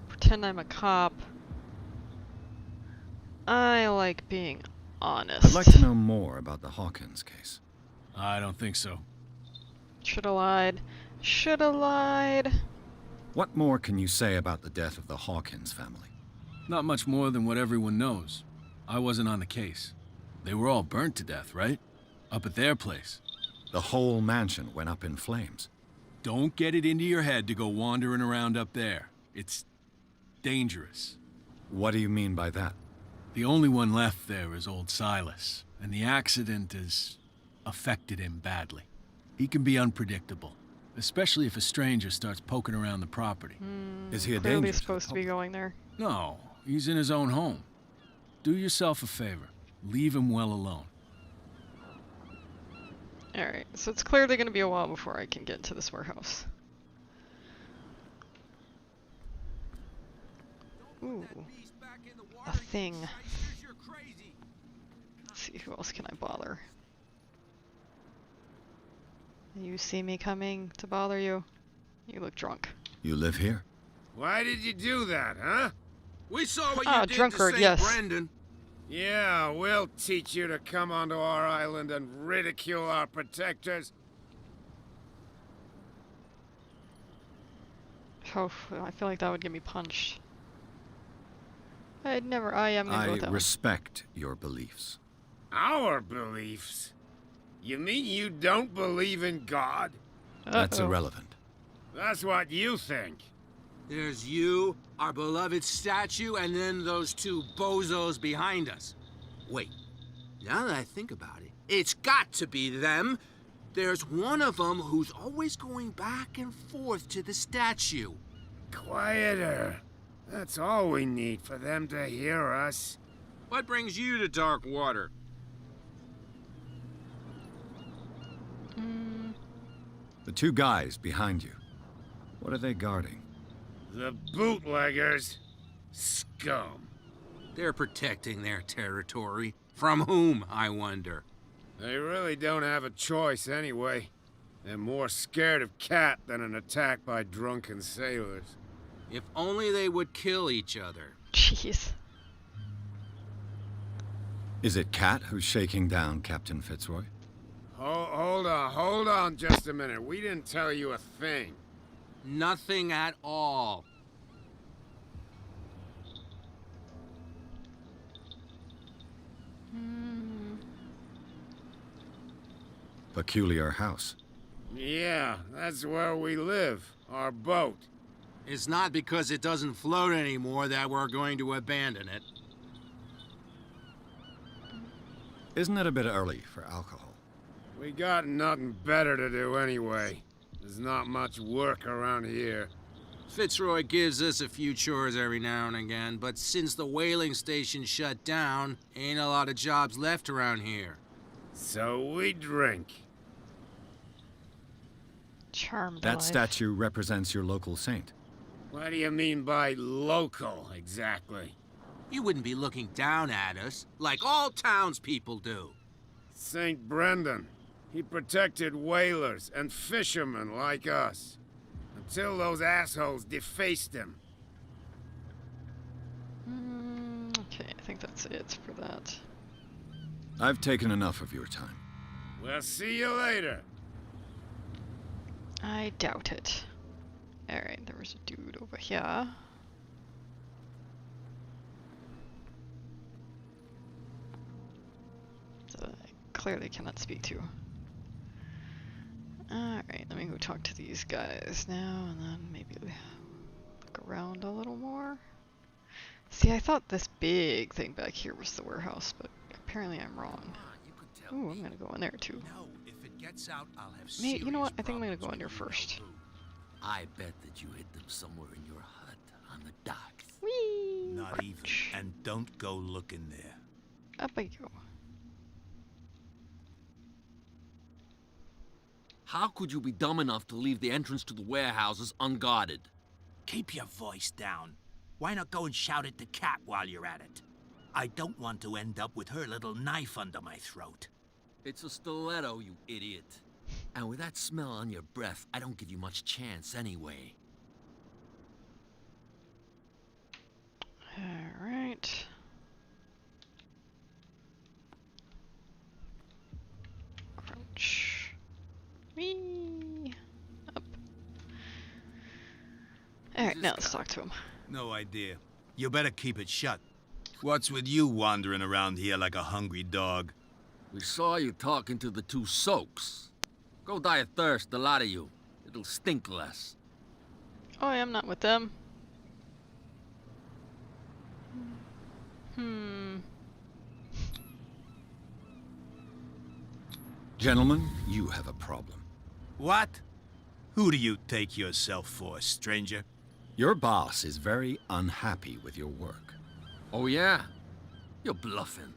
pretend I'm a cop? I like being honest. I'd like to know more about the Hawkins case. I don't think so. Shoulda lied. Shoulda lied. What more can you say about the death of the Hawkins family? Not much more than what everyone knows. I wasn't on the case. They were all burnt to death, right? Up at their place. The whole mansion went up in flames. Don't get it into your head to go wandering around up there. It's dangerous. What do you mean by that? The only one left there is old Silas, and the accident has affected him badly. He can be unpredictable, especially if a stranger starts poking around the property. Is he a Clearly danger to the supposed to be going there. No, he's in his own home. Do yourself a favor. Leave him well alone. Alright, so it's clearly going to be a while before I can get into this warehouse. Ooh. A thing. Let's see, who else can I bother? You see me coming to bother you? You look drunk. You live here? Why did you do that, huh? We saw what Ah, you did drunkard, to St. yes. Brendan. Yeah, we'll teach you to come onto our island and ridicule our protectors. Oh, I feel like that would get me punched. I'd never. I am gonna go with I that respect your beliefs. Our beliefs? You mean you don't believe in God? one. That's Uh-oh. irrelevant. That's what you think. There's you, our beloved statue, and then those two bozos behind us. Wait, now that I think about it, it's got to be them. There's one of them who's always going back and forth to the statue. Quieter. That's all we need for them to hear us. What brings you to Dark Water? The two guys behind you. What are they guarding? The bootleggers. Scum. They're protecting their territory. From whom, I wonder? They really don't have a choice anyway. They're more scared of Cat than an attack by drunken sailors. If only they would kill each other. Jeez. Is it Cat who's shaking down Captain Fitzroy? Hold on just a minute. We didn't tell you a thing. Nothing at all. Peculiar house. Yeah, that's where we live. Our boat. It's not because it doesn't float anymore that we're going to abandon it. Isn't it a bit early for alcohol? We got nothing better to do anyway. There's not much work around here. Fitzroy gives us a few chores every now and again, but since the whaling station shut down, ain't a lot of jobs left around here. So we drink. Charmed That life. statue represents your local saint. What do you mean by local, exactly? You wouldn't be looking down at us, like all townspeople do. St. Brendan. He protected whalers and fishermen like us. Until those assholes defaced him. Okay, I think that's it for that. I've taken enough of your time. We'll see you later. I doubt it. Alright, there was a dude over here. That I clearly cannot speak to. Alright, let me go talk to these guys now, and then maybe look around a little more. See, I thought this big thing back here was the warehouse, but apparently I'm wrong. Ooh, I'm gonna go in there too. No, if it gets out, I'll have Mate, you know what? I serious think I'm gonna go problems in there with you know first. who. I bet that you hid them somewhere in your hut on the docks. Whee! Not even. And don't go looking there. Up I go. How could you be dumb enough to leave the entrance to the warehouses unguarded? Keep your voice down. Why not go and shout at the cat while you're at it? I don't want to end up with her little knife under my throat. It's a stiletto, you idiot. And with that smell on your breath, I don't give you much chance anyway. Alright. Crouch. Whee! Up. Alright, now let's talk to him. No idea. You better keep it shut. What's with you wandering around here like a hungry dog? We saw you talking to the two soaks. Go die of thirst, the lot of you. It'll stink less. Oh, I'm not with them. Gentlemen, you have a problem. What? Who do you take yourself for, stranger? Your boss is very unhappy with your work. Oh yeah? You're bluffing.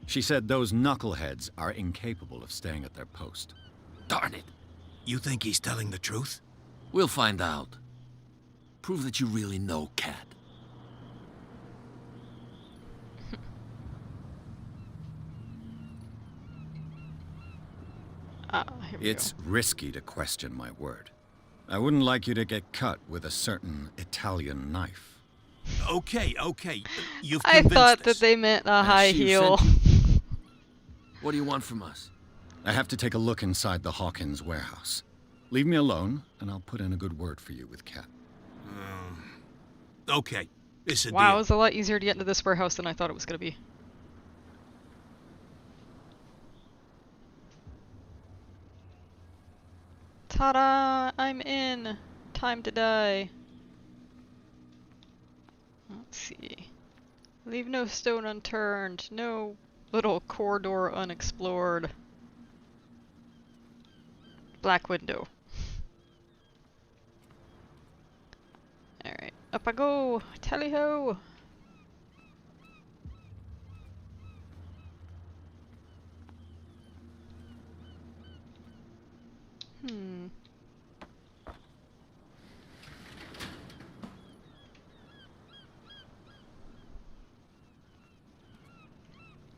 She said those knuckleheads are incapable of staying at their post. Darn it. You think he's telling the truth? We'll find out. Prove that you really know Cat. Here we It's go. risky to question my word. I wouldn't like you to get cut with a certain Italian knife. Okay, okay. You've I convinced thought us. that they meant a Has high she heel. sent you? What do you want from us? I have to take a look inside the Hawkins warehouse. Leave me alone, and I'll put in a good word for you with Cat. Okay, it's a Wow, deal. it was a lot easier to get into this warehouse than I thought it was going to be. Ta-da! I'm in! Time to die. Let's see. Leave no stone unturned. No little corridor unexplored. Black window. Alright, up I go! Tally-ho! Hmm.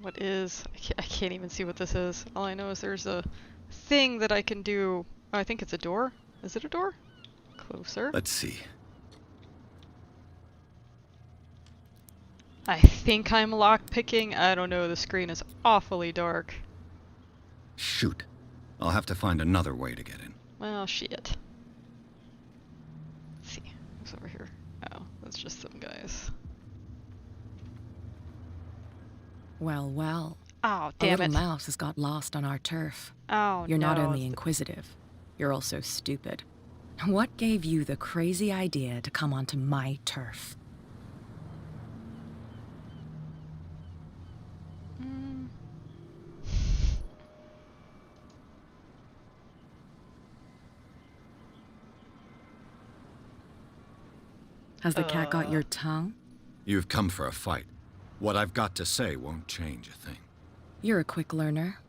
What is? I can't even see what this is. All I know is there's a thing that I can do. Oh, I think it's a door. Is it a door? Closer. Let's see. I think I'm lockpicking. I don't know. The screen is awfully dark. Shoot. I'll have to find another way to get in. Well, shit. Let's see. What's over here? Oh, that's just some guys. Well, well. Oh, A damn little it. mouse has got lost on our turf. Oh, You're not no. only inquisitive, you're also stupid. What gave you the crazy idea to come onto my turf? Has the cat got your tongue? You've come for a fight. What I've got to say won't change a thing. You're a quick learner.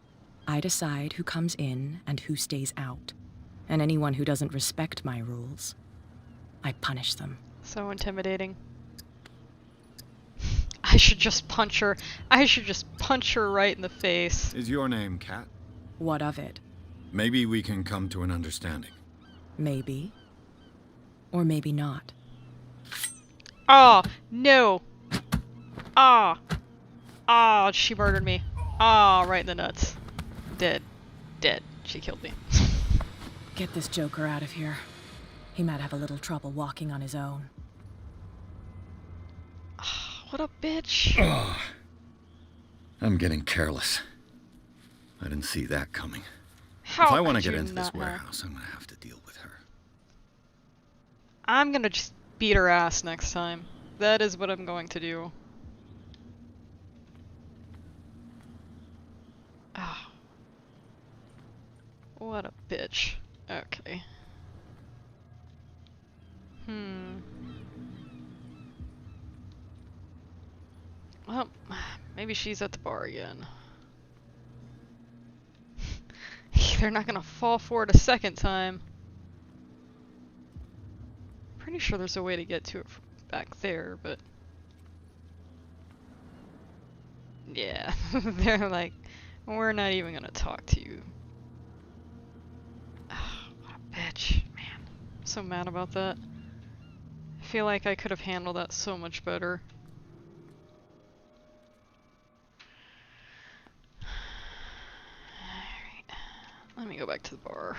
I decide who comes in and who stays out. And anyone who doesn't respect my rules, I punish them. So intimidating. I should just punch her. I should just punch her right in the face. Is your name Cat? What of it? Maybe we can come to an understanding. Maybe. Or maybe not. Oh, no. Ah. Ah, she murdered me. Ah, right in the nuts. Dead. Dead. She killed me. Get this joker out of here. He might have a little trouble walking on his own. What a bitch. Oh, I'm getting careless. I didn't see that coming. How if I want to could get you into this not know? warehouse, I'm gonna have to deal with her. I'm gonna just beat her ass next time. That is what I'm going to do. Ah. What a bitch. Okay. Well, maybe she's at the bar again. They're not gonna fall for it a second time. Pretty sure there's a way to get to it from back there, but... Yeah, they're like, we're not even gonna talk to you. Oh, what a bitch. Man, I'm so mad about that. I feel like I could have handled that so much better. Alright, let me go back to the bar.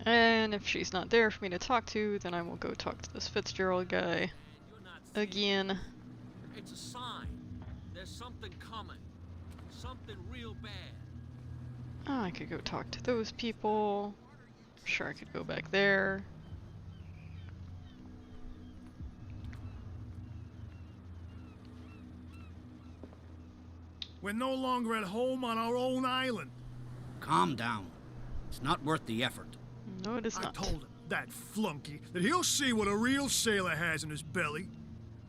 And if she's not there for me to talk to, then I will go talk to this Fitzgerald guy again. It's a sign. There's something coming. Something real bad. Oh, I could go talk to those people. I'm sure I could go back there. We're no longer at home on our own island. Calm down. It's not worth the effort. No, it is I not. told him, that flunky, that he'll see what a real sailor has in his belly.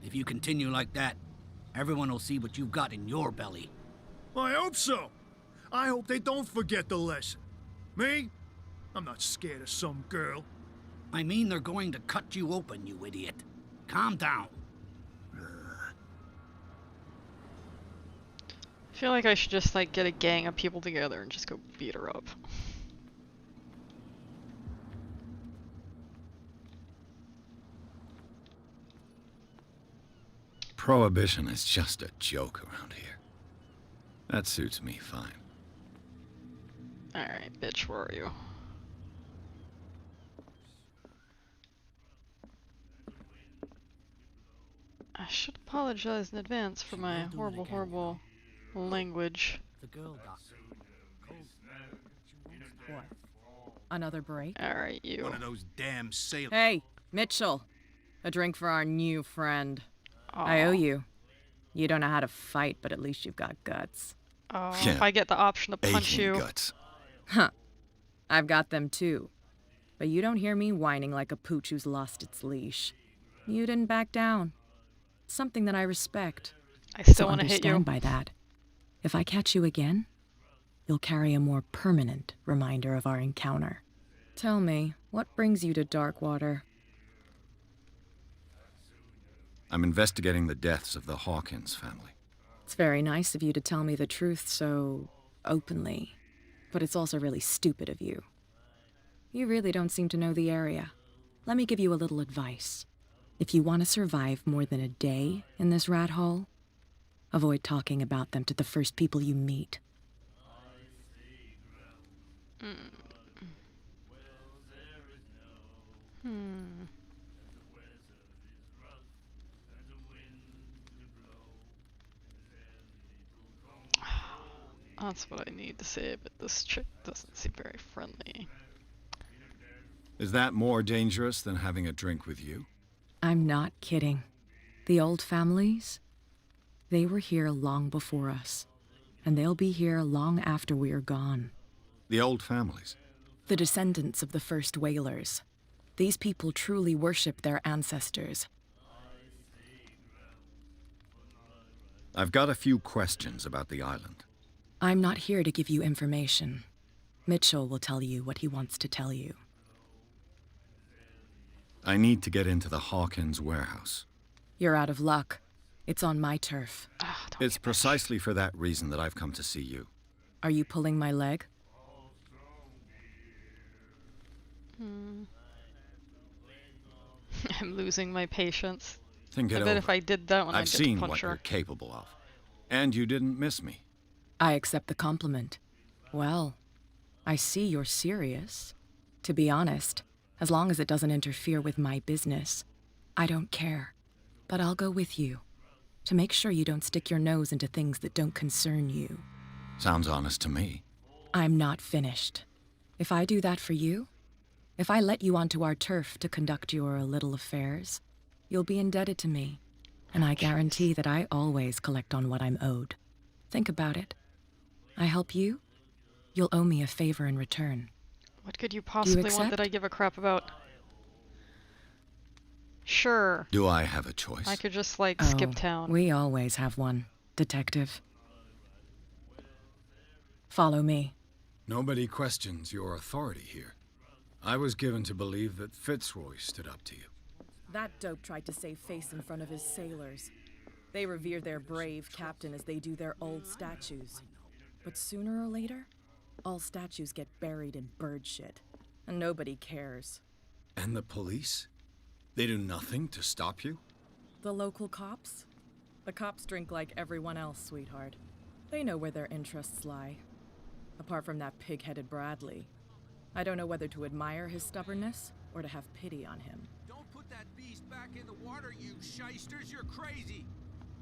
If you continue like that, everyone will see what you've got in your belly. I hope so. I hope they don't forget the lesson. Me? I'm not scared of some girl. I mean they're going to cut you open, you idiot. Calm down. I feel like I should just like get a gang of people together and just go beat her up. Prohibition is just a joke around here. That suits me fine. Alright, bitch, where are you? I should apologize in advance for my horrible, horrible language. The girl got cold. What? Another break? Alright, you. One of those damn sailors. Hey, Mitchell. A drink for our new friend. Aw. I owe you. You don't know how to fight, but at least you've got guts. Oh, Yeah. if I get the option to punch Aching you. guts. Huh. I've got them too. But you don't hear me whining like a pooch who's lost its leash. You didn't back down. Something that I respect. I still So want to hit you. understand by that. If I catch you again, you'll carry a more permanent reminder of our encounter. Tell me, what brings you to Darkwater? I'm investigating the deaths of the Hawkins family. It's very nice of you to tell me the truth so openly, but it's also really stupid of you. You really don't seem to know the area. Let me give you a little advice. If you want to survive more than a day in this rat hole, avoid talking about them to the first people you meet. That's what I need to say, but this chick doesn't seem very friendly. Is that more dangerous than having a drink with you? I'm not kidding. The old families, they were here long before us, and they'll be here long after we're gone. The old families? The descendants of the first whalers. These people truly worship their ancestors. I've got a few questions about the island. I'm not here to give you information. Mitchell will tell you what he wants to tell you. I need to get into the Hawkins warehouse. You're out of luck. It's on my turf. It's precisely for that reason that I've come to see you. Are you pulling my leg? I'm losing my patience. Think it I bet over. if I did that one, I'd I've get to seen punch what her. you're capable of. And you didn't miss me. I accept the compliment. Well, I see you're serious. To be honest, as long as it doesn't interfere with my business, I don't care. But I'll go with you, to make sure you don't stick your nose into things that don't concern you. Sounds honest to me. I'm not finished. If I do that for you, if I let you onto our turf to conduct your little affairs, you'll be indebted to me. And I guarantee that I always collect on what I'm owed. Think about it. I help you, you'll owe me a favor in return. What could you possibly want that accept? I give a crap about? Sure. Do I have a choice? I could just, like, skip Oh, town. We always have one, detective. Follow me. Nobody questions your authority here. I was given to believe that Fitzroy stood up to you. That dope tried to save face in front of his sailors. They revere their brave captain as they do their old statues. But sooner or later, all statues get buried in bird shit, and nobody cares. And the police? They do nothing to stop you? The local cops? The cops drink like everyone else, sweetheart. They know where their interests lie. Apart from that pig-headed Bradley. I don't know whether to admire his stubbornness or to have pity on him. Don't put that beast back in the water, you shysters. You're crazy.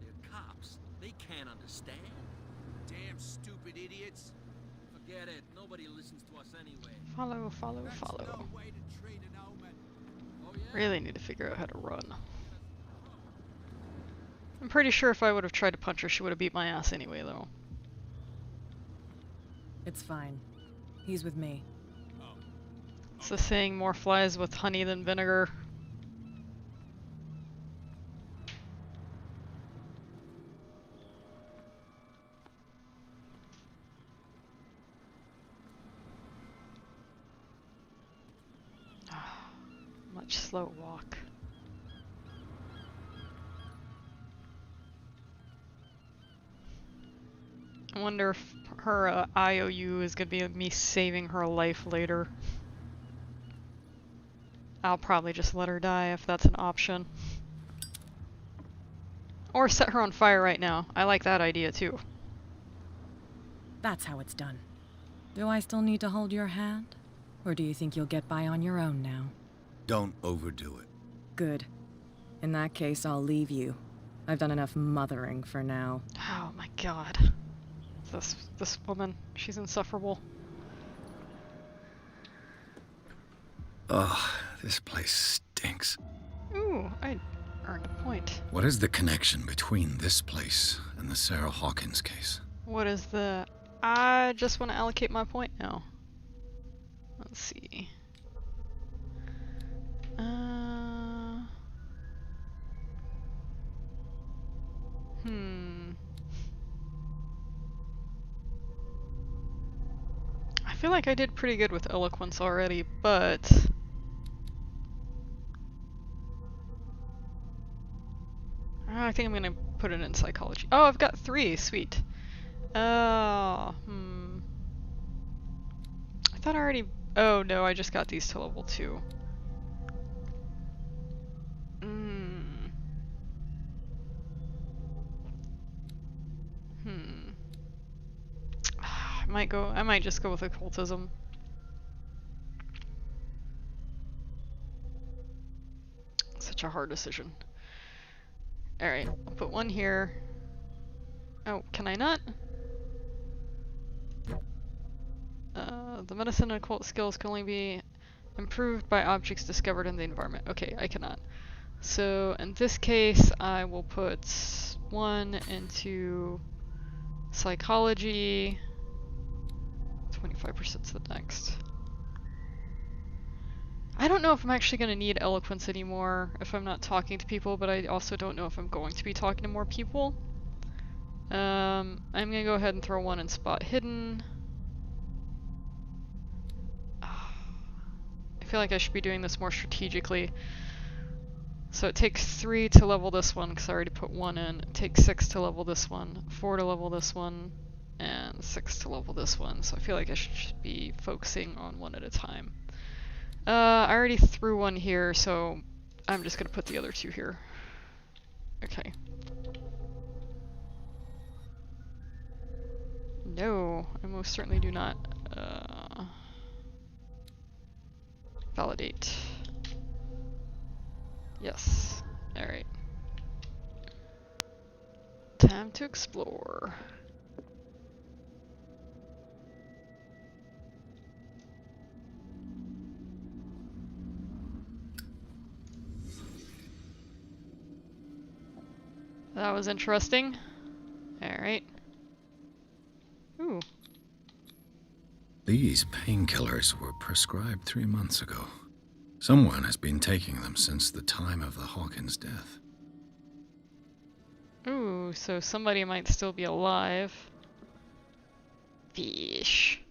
They're cops. They can't understand. Damn stupid idiots. Forget it. Nobody listens to us anyway. Follow, follow, That's follow. no way to treat an omen. Oh, yeah? Really need to figure out how to run. I'm pretty sure if I would have tried to punch her, she would have beat my ass anyway, though. It's fine. He's with me. It's the saying, more flies with honey than vinegar. Much slow walk. I wonder if her IOU is going to be me saving her life later. I'll probably just let her die if that's an option. Or set her on fire right now. I like that idea too. That's how it's done. Do I still need to hold your hand? Or do you think you'll get by on your own now? Don't overdo it. Good. In that case, I'll leave you. I've done enough mothering for now. Oh my god. This woman, she's insufferable. Ugh, this place stinks. Ooh, I earned a point. What is the connection between this place and the Sarah Hawkins case? What is the... I just want to allocate my point now. Let's see. I feel like I did pretty good with eloquence already, but... I think I'm gonna put it in psychology. Oh, I've got 3, sweet. I thought I already... Oh no, I just got these to level 2. I might just go with occultism. Such a hard decision. Alright, I'll put 1 here. Oh, can I not? The medicine and occult skills can only be improved by objects discovered in the environment. Okay, I cannot. So in this case, I will put 1 into psychology. 25% to the next. I don't know if I'm actually going to need eloquence anymore if I'm not talking to people, but I also don't know if I'm going to be talking to more people. I'm going to go ahead and throw 1 in spot hidden. I feel like I should be doing this more strategically. So it takes 3 to level this one because I already put 1 in. It takes 6 to level this one, 4 to level this one, and 6 to level this one. So I feel like I should be focusing on 1 at a time. I already threw 1 here, so I'm just going to put the other 2 here. Okay. No, I most certainly do not. Validate. Yes. Alright. Time to explore. That was interesting. Alright. Ooh. These painkillers were prescribed 3 months ago. Someone has been taking them since the time of the Hawkins death. Ooh, so somebody might still be alive. Fish.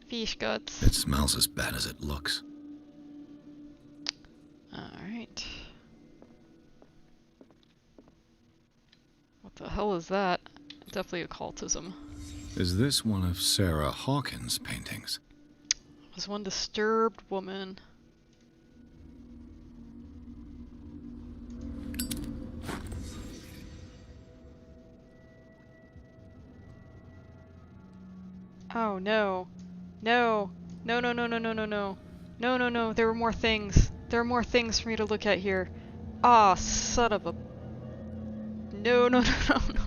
Fish guts. It smells as bad as it looks. Alright. What the hell is that? Definitely occultism. Is this one of Sarah Hawkins' paintings? It was one disturbed woman. Oh no. No. No, no, no, no, no, no, no. No, no, no. There were more things. There are more things for me to look at here. Ah, son of a... No, no, no, no, no.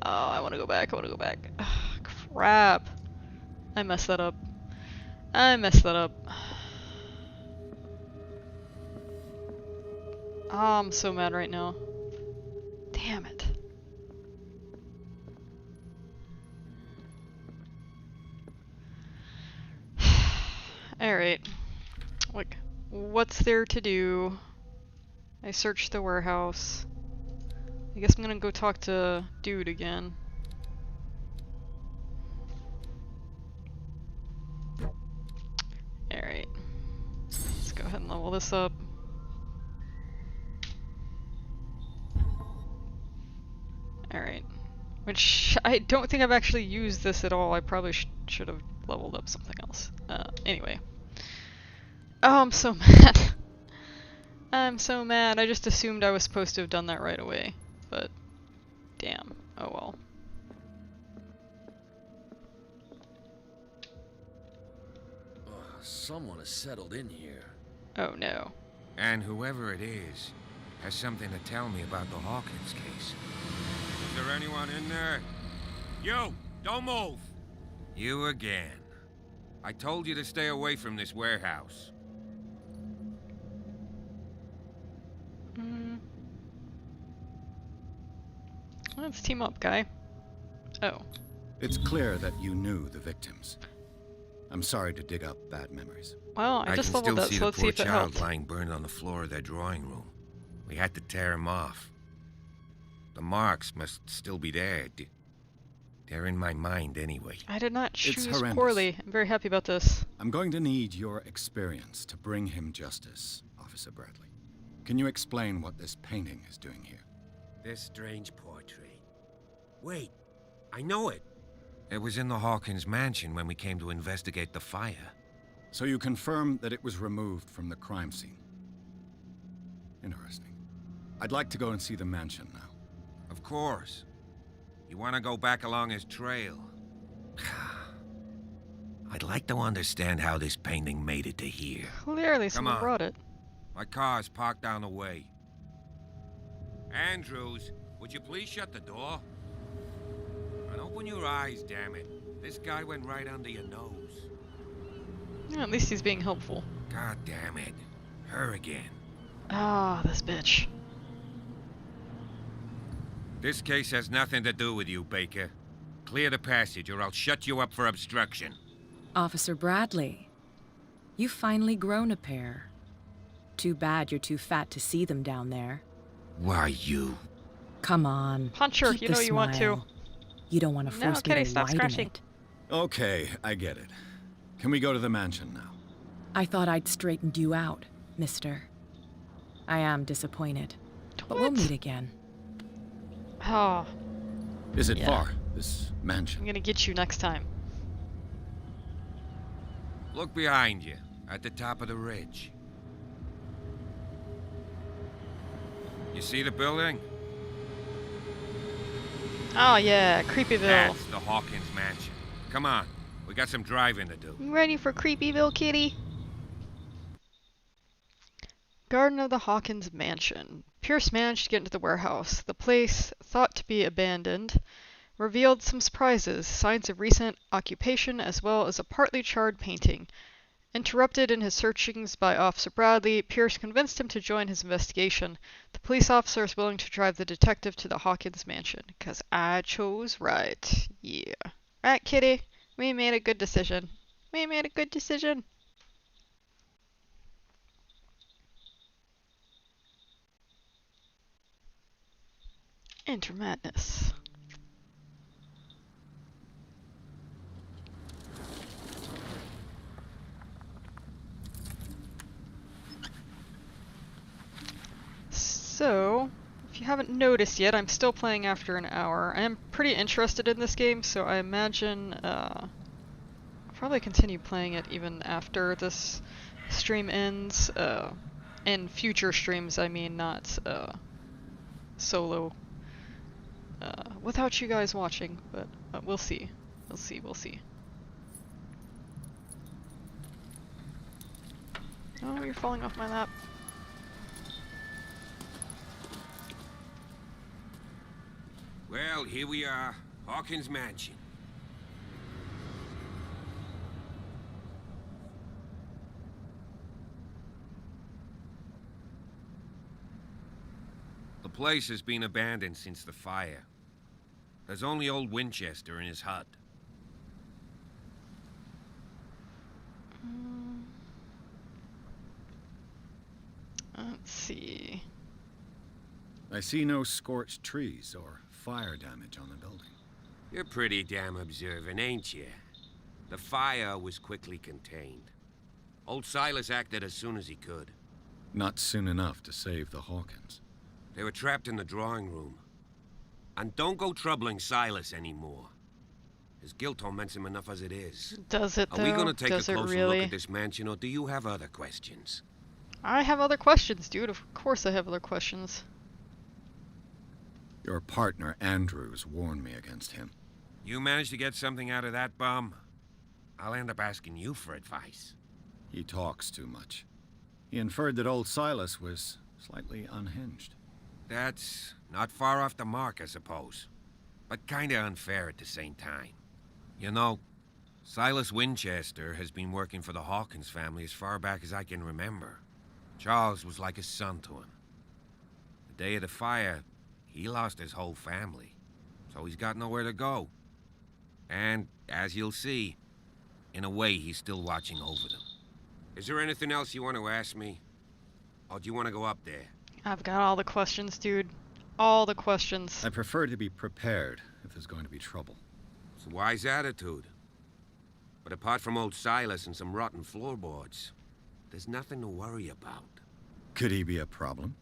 Oh, I want to go back. I want to go back. Ugh, crap. I messed that up. I messed that up. Oh, I'm so mad right now. Damn it. Alright. Like, what's there to do? I searched the warehouse. I guess I'm gonna go talk to Dude again. Alright. Let's go ahead and level this up. Alright. Which, I don't think I've actually used this at all. I probably should have leveled up something else. Anyway. Oh, I'm so mad. I'm so mad. I just assumed I was supposed to have done that right away. But Damn. Oh well. Someone has settled in here. Oh no. And whoever it is has something to tell me about the Hawkins case. Is there anyone in there? You! Don't move! You again. I told you to stay away from this warehouse. Let's team up, guy. Oh. It's clear that you knew the victims. I'm sorry to dig up bad memories. Well, I just can leveled still that, see so the let's see poor if it child helped. lying burned on the floor of their drawing room. We had to tear him off. The marks must still be there. They're in my mind anyway. I did not It's choose horrendous. poorly. I'm very happy about this. I'm going to need your experience to bring him justice, Officer Bradley. Can you explain what this painting is doing here? This strange portrait. Wait, I know it. It was in the Hawkins mansion when we came to investigate the fire. So you confirm that it was removed from the crime scene? Interesting. I'd like to go and see the mansion now. Of course. You want to go back along his trail? I'd like to understand how this painting made it to here. Clearly, Come someone on. brought it. My car's parked down the way. Andrews, would you please shut the door? And open your eyes, damn it. This guy went right under your nose. Yeah, at least he's being helpful. God damn it. Her again. Ah, this bitch. This case has nothing to do with you, Baker. Clear the passage or I'll shut you up for obstruction. Officer Bradley, you've finally grown a pair. Too bad you're too fat to see them down there. Why, you? Come on. Punch her, keep you the know you want to. smile. You don't want to No, force Kitty, me to stop widen scratching. it. Okay, I get it. Can we go to the mansion now? I thought I'd straightened you out, mister. I am disappointed. But we'll meet again. Oh, Is it Yeah. far, this mansion? I'm gonna get you next time. Look behind you, at the top of the ridge. You see the building? Oh yeah, Creepyville. That's the Hawkins mansion. Come on, we got some driving to do. I'm ready for Creepyville, kitty. Garden of the Hawkins Mansion. Pierce managed to get into the warehouse. The place, thought to be abandoned, revealed some surprises, signs of recent occupation, as well as a partly charred painting. Interrupted in his searchings by Officer Bradley, Pierce convinced him to join his investigation. The police officer is willing to drive the detective to the Hawkins mansion, 'cause I chose right. Yeah. Right, kitty? We made a good decision. We made a good decision. Enter madness. So, if you haven't noticed yet, I'm still playing after an hour. I am pretty interested in this game, so I imagine I'll probably continue playing it even after this stream ends. In future streams, I mean, not solo. Without you guys watching, but we'll see. We'll see, we'll see. Oh, you're falling off my lap. Well, here we are, Hawkins mansion. The place has been abandoned since the fire. There's only old Winchester in his hut. Let's see. I see no scorched trees or fire damage on the building. You're pretty damn observant, ain't you? The fire was quickly contained. Old Silas acted as soon as he could. Not soon enough to save the Hawkins. They were trapped in the drawing room. And don't go troubling Silas anymore. His guilt torments him enough as it is. Does it, Are we though? gonna take a Does it closer really? look at this mansion, or do you have other questions? I have other questions, dude. Of course I have other questions. Your partner, Andrews, warned me against him. You managed to get something out of that bum? I'll end up asking you for advice. He talks too much. He inferred that old Silas was slightly unhinged. That's not far off the mark, I suppose. But kinda unfair at the same time. You know, Silas Winchester has been working for the Hawkins family as far back as I can remember. Charles was like a son to him. The day of the fire, he lost his whole family, so he's got nowhere to go. And, as you'll see, in a way he's still watching over them. Is there anything else you want to ask me? Or do you want to go up there? I've got all the questions, dude. All the questions. I prefer to be prepared if there's going to be trouble. It's a wise attitude. But apart from old Silas and some rotten floorboards, there's nothing to worry about. Could he be a problem?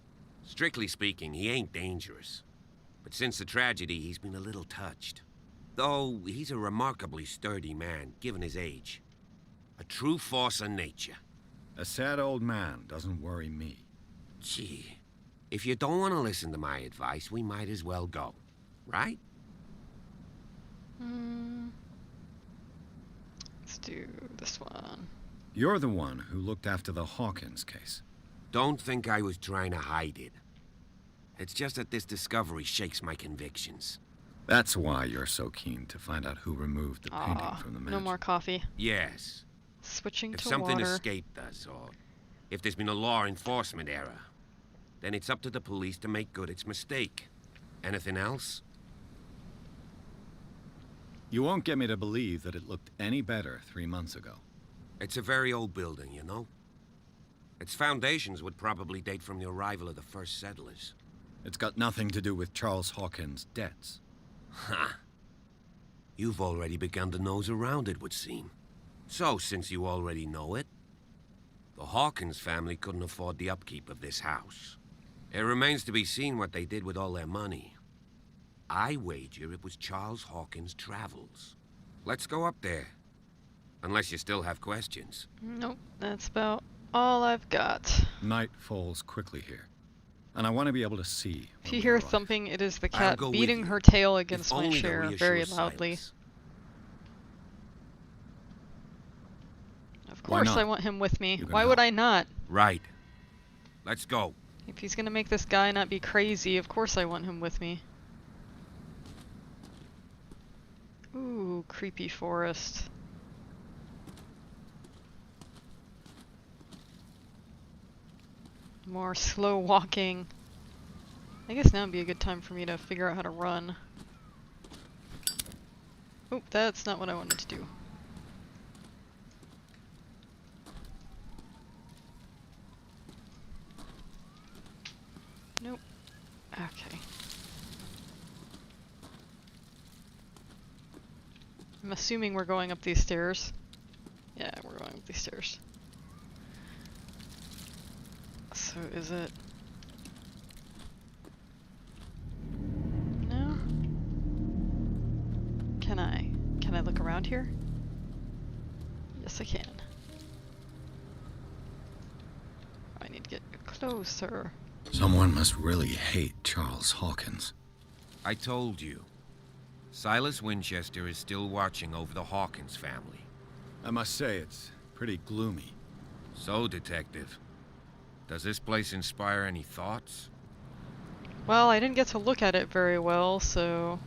Strictly speaking, he ain't dangerous. But since the tragedy, he's been a little touched. Though he's a remarkably sturdy man, given his age. A true force of nature. A sad old man doesn't worry me. Gee, if you don't want to listen to my advice, we might as well go. Right? Let's do this one. You're the one who looked after the Hawkins case. Don't think I was trying to hide it. It's just that this discovery shakes my convictions. That's why you're so keen to find out who removed the painting from the mansion. No more coffee. Yes. Switching If to something water. escaped us, or if there's been a law enforcement error, then it's up to the police to make good its mistake. Anything else? You won't get me to believe that it looked any better 3 months ago. It's a very old building, you know? Its foundations would probably date from the arrival of the first settlers. It's got nothing to do with Charles Hawkins' debts. Ha! You've already begun to nose around it, would seem. So, since you already know it, the Hawkins family couldn't afford the upkeep of this house. It remains to be seen what they did with all their money. I wager it was Charles Hawkins' travels. Let's go up there. Unless you still have questions. Nope, that's about all I've got. Night falls quickly here, and I want to be able to see. If you hear thumping, it is the I'll cat go with beating you, her tail if against my only to chair reassure very loudly. Silas. Of Why course not? I want him with me. You can Why would help. I not? Right. Let's go. If he's gonna make this guy not be crazy, of course I want him with me. Ooh, creepy forest. More slow walking. I guess now would be a good time for me to figure out how to run. Oh, that's not what I wanted to do. Nope. Okay. I'm assuming we're going up these stairs. Yeah, we're going up these stairs. So is it... No? Can I look around here? Yes, I can. I need to get closer. Someone must really hate Charles Hawkins. I told you. Silas Winchester is still watching over the Hawkins family. I must say, it's pretty gloomy. So, Detective, does this place inspire any thoughts? Well, I didn't get to look at it very well, so...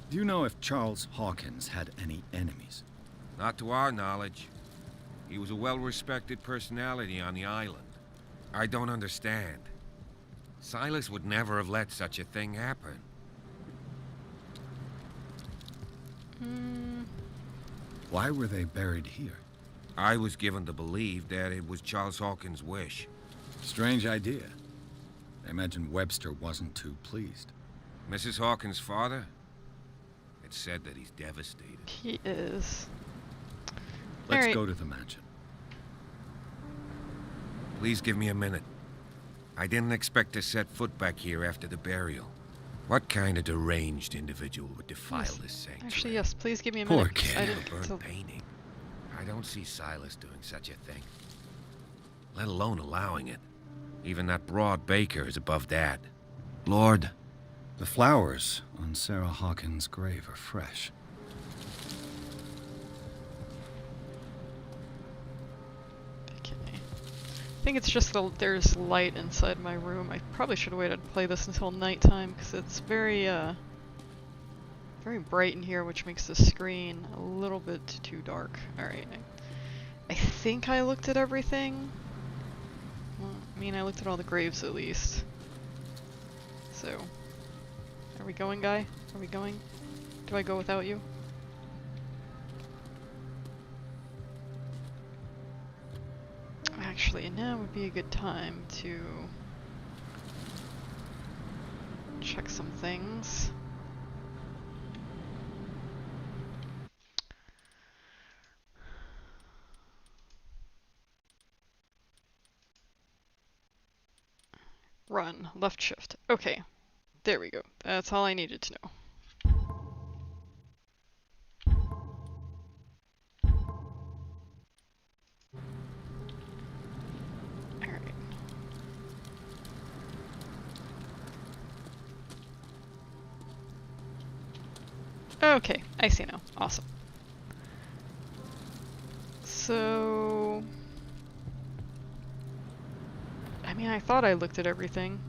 Do you know if Charles Hawkins had any enemies? Not to our knowledge. He was a well-respected personality on the island. I don't understand. Silas would never have let such a thing happen. Why were they buried here? I was given to believe that it was Charles Hawkins' wish. Strange idea. I imagine Webster wasn't too pleased. Mrs. Hawkins' father? It's said that he's devastated. He is. Let's Alright. go to the mansion. Please give me a minute. I didn't expect to set foot back here after the burial. What kind of deranged individual would defile Yes. this sanctuary? Actually, yes, please give me a Poor minute. 'cause kid. I A didn't burnt so- painting. I don't see Silas doing such a thing. Let alone allowing it. Even that broad baker is above that. Lord, the flowers on Sarah Hawkins' grave are fresh. Okay. I think it's just there's light inside my room. I probably should have waited to play this until nighttime because it's very bright in here, which makes the screen a little bit too dark. Alright. I think I looked at everything. Well, I mean, I looked at all the graves at least. So, are we going, guy? Are we going? Do I go without you? Actually, now would be a good time to check some things. Run, left shift. Okay, there we go. That's all I needed to know. Alright. Okay, I see now. Awesome. So... I mean, I thought I looked at everything.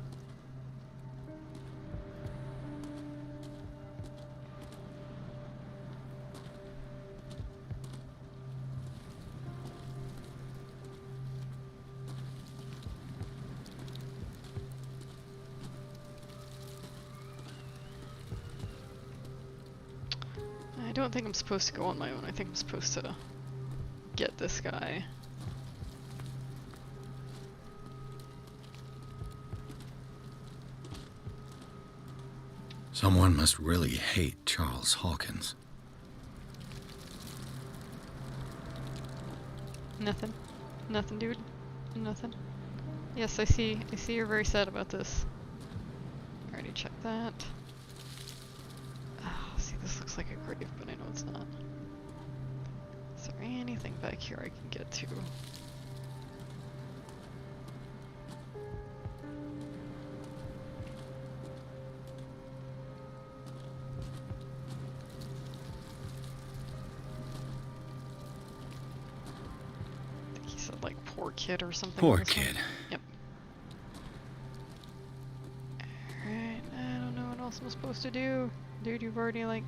I don't think I'm supposed to go on my own. I think I'm supposed to get this guy. Someone must really hate Charles Hawkins. Nothing. Nothing, dude. Nothing. Yes, I see you're very sad about this. Already checked that. Oh, see, this looks like a grave, but I know it's not. Is there anything back here I can get to? Poor kid or something. Poor kid. Yep. Alright, I don't know what else I'm supposed to do. Dude, you've already like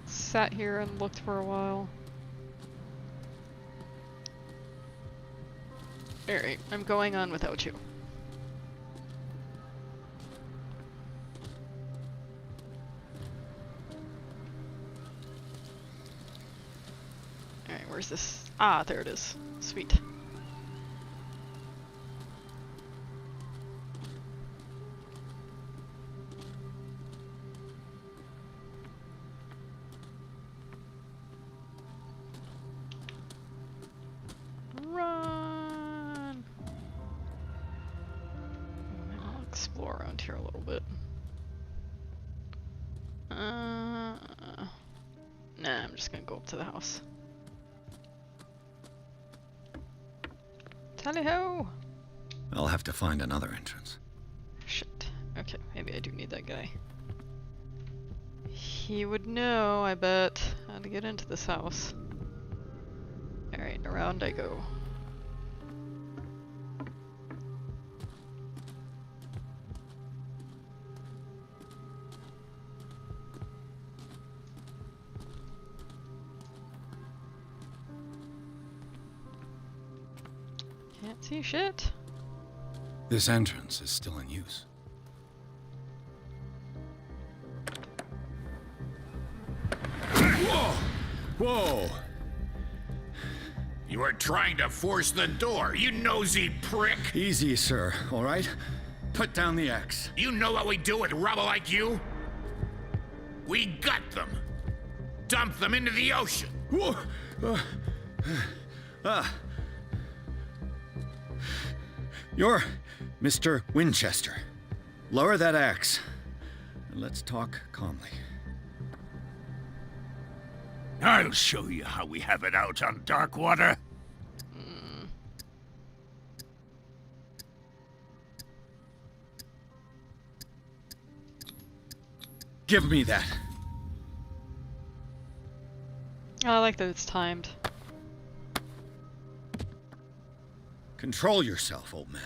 sat here and looked for a while. Alright, I'm going on without you. Alright, where's this? Ah, there it is. Sweet. Run! I'll explore around here a little bit. Nah, I'm just gonna go up to the house. Tally-ho! I'll have to find another entrance. Shit. Okay, maybe I do need that guy. He would know, I bet, how to get into this house. Alright, around I go. Can't see shit. This entrance is still in use. Whoa! Whoa! You are trying to force the door, you nosy prick! Easy, sir, all right? Put down the axe. You know what we do with rubble like you? We gut them. Dump them into the ocean. Whoa! You're Mr. Winchester. Lower that axe. And let's talk calmly. I'll show you how we have it out on Darkwater. Give me that. I like that it's timed. Control yourself, old man.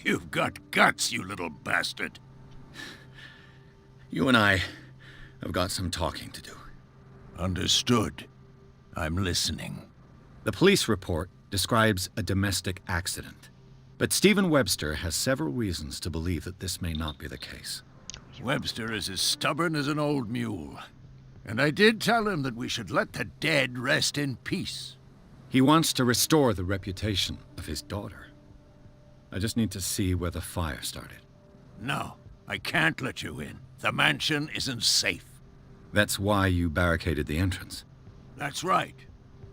You've got guts, you little bastard. You and I have got some talking to do. Understood. I'm listening. The police report describes a domestic accident, but Stephen Webster has several reasons to believe that this may not be the case. Webster is as stubborn as an old mule. And I did tell him that we should let the dead rest in peace. He wants to restore the reputation of his daughter. I just need to see where the fire started. No, I can't let you in. The mansion isn't safe. That's why you barricaded the entrance. That's right.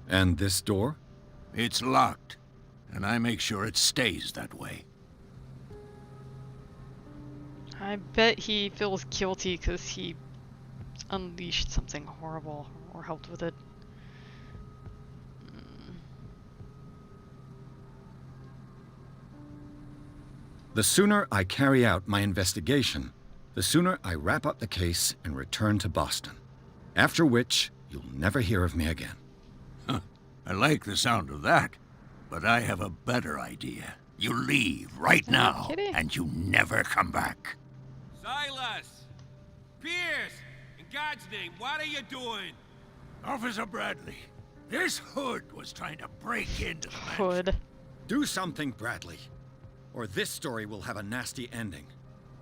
And this door? It's locked, and I make sure it stays that way. I bet he feels guilty because he unleashed something horrible or helped with it. The sooner I carry out my investigation, the sooner I wrap up the case and return to Boston. After which, you'll never hear of me again. I like the sound of that, but I have a better idea. You leave right now, and you never come back. Silas! Pierce! In God's name, what are you doing? Officer Bradley, this hood was trying to break into the mansion. Hood. Do something, Bradley, or this story will have a nasty ending.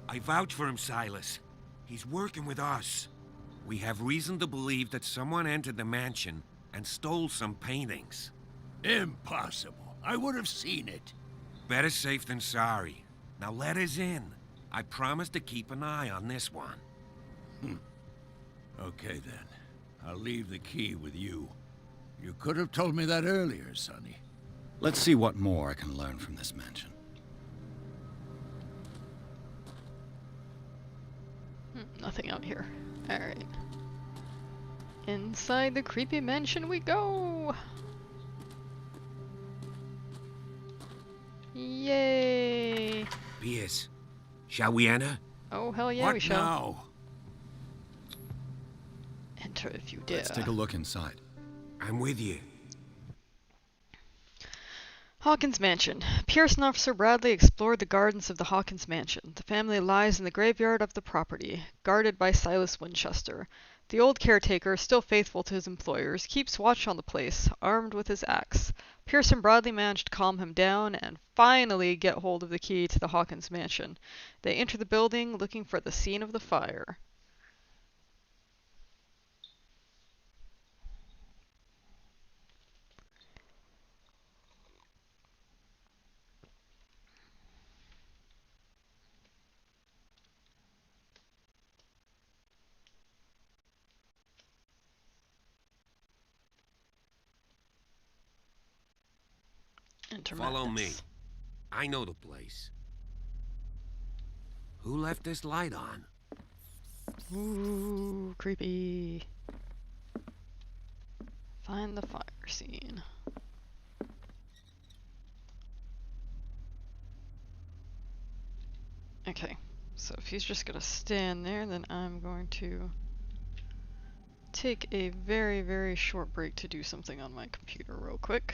I vouch for him, Silas. He's working with us. We have reason to believe that someone entered the mansion and stole some paintings. Impossible. I would have seen it. Better safe than sorry. Now let us in. I promise to keep an eye on this one. Okay then. I'll leave the key with you. You could have told me that earlier, Sonny. Let's see what more I can learn from this mansion. Nothing out here. Alright. Inside the creepy mansion we go! Yay! Pierce, shall we enter? Oh, hell yeah, What we shall. now? Enter if you dare. Let's take a look inside. I'm with you. Hawkins Mansion. Pierce and Officer Bradley explored the gardens of the Hawkins Mansion. The family lies in the graveyard of the property, guarded by Silas Winchester. The old caretaker, still faithful to his employers, keeps watch on the place, armed with his axe. Pierce and Bradley manage to calm him down and finally get hold of the key to the Hawkins Mansion. They enter the building looking for the scene of the fire. Follow me. I know the place. Who left this light on? Ooh, creepy. Find the fire scene. Okay, so if he's just gonna stand there, then I'm going to take a very, very short break to do something on my computer real quick.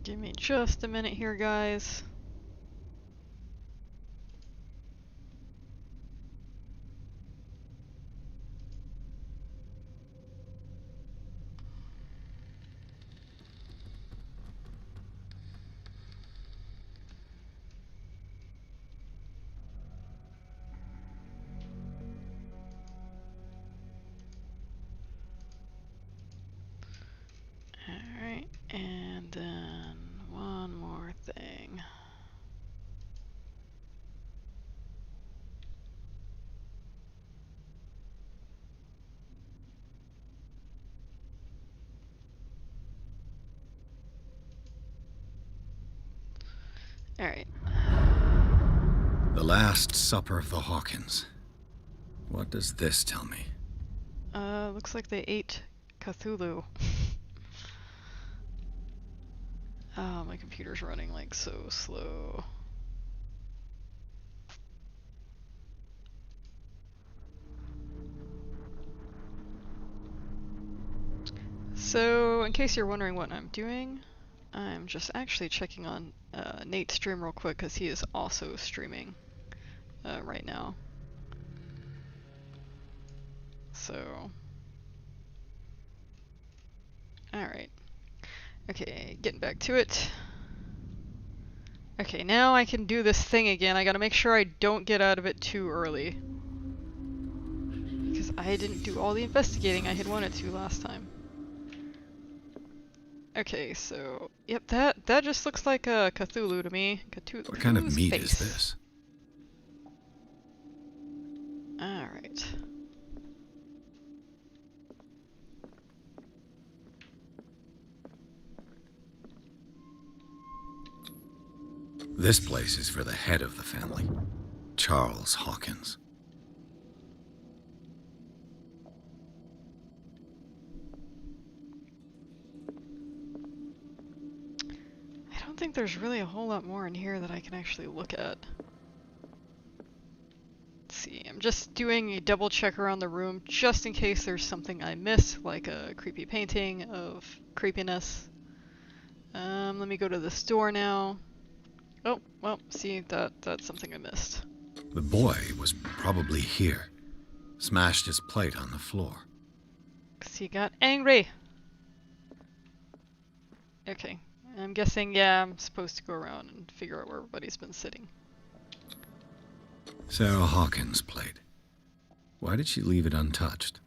Give me just a minute here, guys. Alright, and then one more thing. Alright. The Last Supper of the Hawkins. What does this tell me? Looks like they ate Cthulhu. Oh, my computer's running like so slow. So, in case you're wondering what I'm doing, I'm just actually checking on Nate's stream real quick because he is also streaming right now. So, alright. Okay, getting back to it. Okay, now I can do this thing again. I gotta make sure I don't get out of it too early. Because I didn't do all the investigating I had wanted to last time. Okay, so, yep, that just looks like a Cthulhu to me. What kind of meat face. is this? Alright. This place is for the head of the family, Charles Hawkins. I don't think there's really a whole lot more in here that I can actually look at. Let's see, I'm just doing a double check around the room just in case there's something I missed, like a creepy painting of creepiness. Let me go to this door now. Oh, well, see, that's something I missed. The boy was probably here. Smashed his plate on the floor. 'Cause he got angry. Okay, I'm guessing, yeah, I'm supposed to go around and figure out where everybody's been sitting. Sarah Hawkins' plate. Why did she leave it untouched?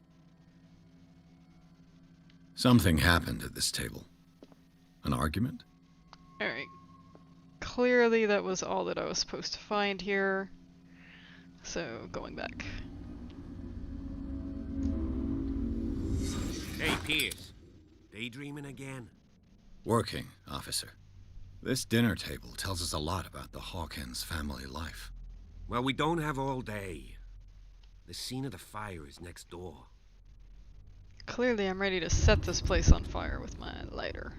Something happened at this table. An argument? Alright. Clearly that was all that I was supposed to find here. So, going back. Hey, Pierce. Daydreaming again? Working, officer. This dinner table tells us a lot about the Hawkins family life. Well, we don't have all day. The scene of the fire is next door. Clearly I'm ready to set this place on fire with my lighter.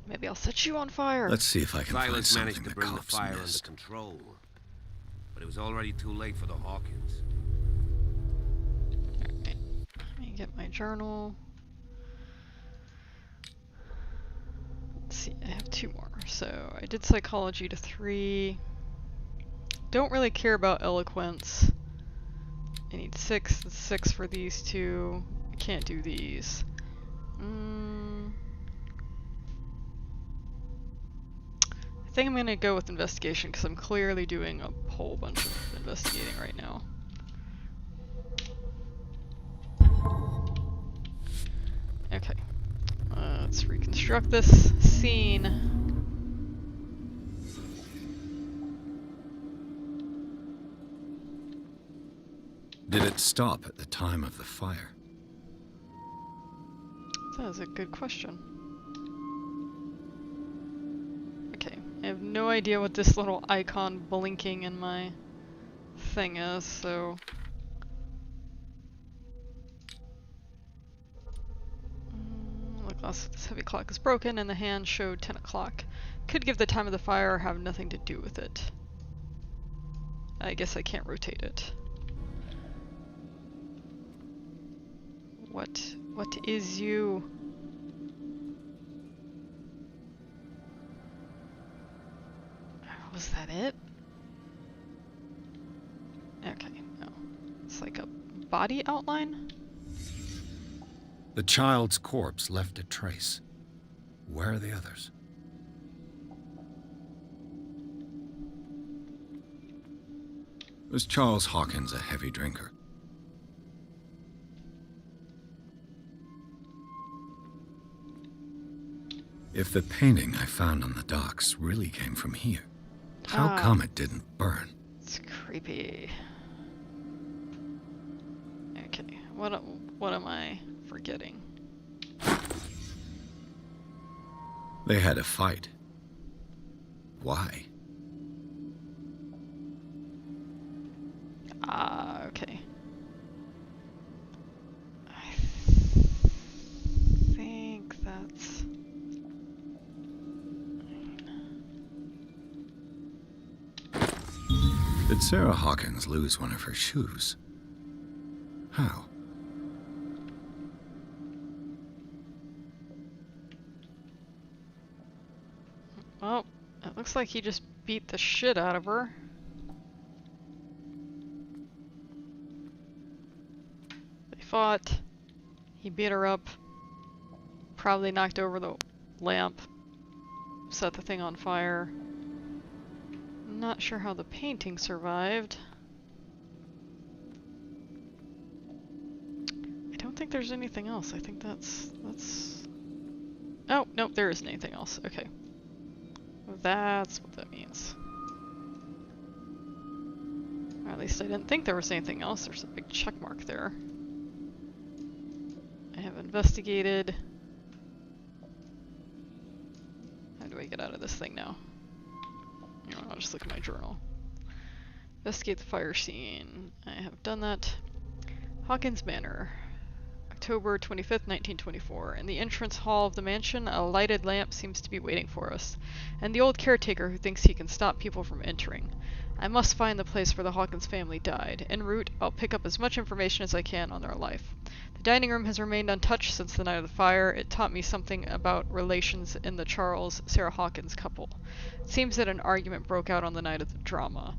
Maybe I'll set you on fire. Let's see if I can find Silas something managed to the bring the cops fire missed. under control. But it was already too late for the Hawkins. Alright. Let me get my journal. Let's see, I have 2 more. So, I did psychology to 3. Don't really care about eloquence. I need 6. That's 6 for these 2. I can't do these. I think I'm gonna go with investigation because I'm clearly doing a whole bunch of investigating right now. Okay. Let's reconstruct this scene. Did it stop at the time of the fire? That is a good question. Okay, I have no idea what this little icon blinking in my thing is, so... Look, this heavy clock is broken and the hand showed 10 o'clock. Could give the time of the fire or have nothing to do with it. I guess I can't rotate it. What is you? Was that it? Okay, no. It's like a body outline? The child's corpse left a trace. Where are the others? Was Charles Hawkins a heavy drinker? If the painting I found on the docks really came from here, how come it didn't burn? It's creepy. Okay, what am I forgetting. They had a fight. Why? Ah, okay. I think that's... Did Sarah Hawkins lose one of her shoes? How? Well, it looks like he just beat the shit out of her. They fought. He beat her up. Probably knocked over the lamp. Set the thing on fire. Not sure how the painting survived. I don't think there's anything else. I think that's... Oh, nope, there isn't anything else. Okay. That's what that means. Or at least I didn't think there was anything else. There's a big check mark there. I have investigated. How do I get out of this thing now? Oh, I'll just look at my journal. Investigate the fire scene. I have done that. Hawkins Manor. October 25th, 1924. In the entrance hall of the mansion, a lighted lamp seems to be waiting for us, and the old caretaker who thinks he can stop people from entering. I must find the place where the Hawkins family died. En route, I'll pick up as much information as I can on their life. The dining room has remained untouched since the night of the fire. It taught me something about relations in the Charles-Sarah Hawkins couple. It seems that an argument broke out on the night of the drama.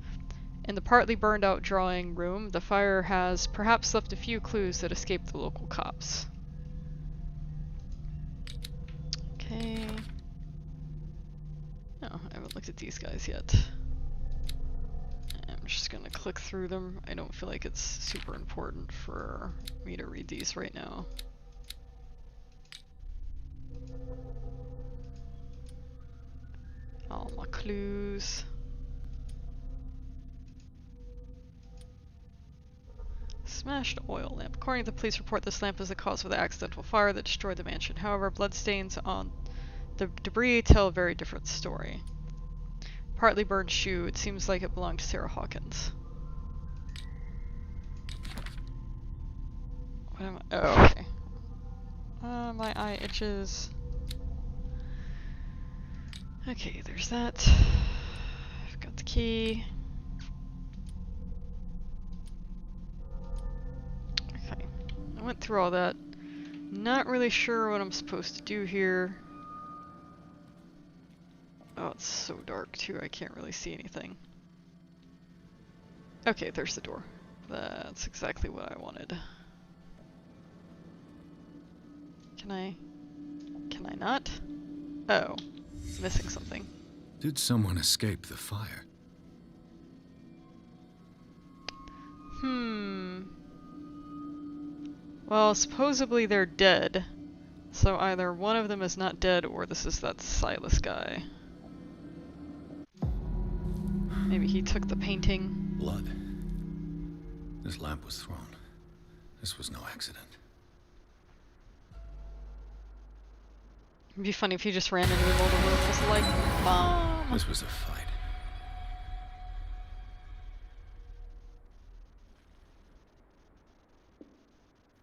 In the partly burned out drawing room, the fire has perhaps left a few clues that escaped the local cops. Okay. No, I haven't looked at these guys yet. I'm just gonna click through them. I don't feel like it's super important for me to read these right now. All my clues. Smashed oil lamp. According to the police report, this lamp is the cause of the accidental fire that destroyed the mansion. However, bloodstains on the debris tell a very different story. Partly burned shoe. It seems like it belonged to Sarah Hawkins. What am I? Oh, okay. My eye itches. Okay, there's that. I've got the key. Okay. I went through all that. Not really sure what I'm supposed to do here. Oh, it's so dark too, I can't really see anything. Okay, there's the door. That's exactly what I wanted. Can I not? Oh, missing something. Did someone escape the fire? Well, supposedly they're dead. So either one of them is not dead or this is that Silas guy. Maybe he took the painting. Blood. This lamp was thrown. This was no accident. It'd be funny if he just ran into the middle of the room and was like, bomb! This was a fight.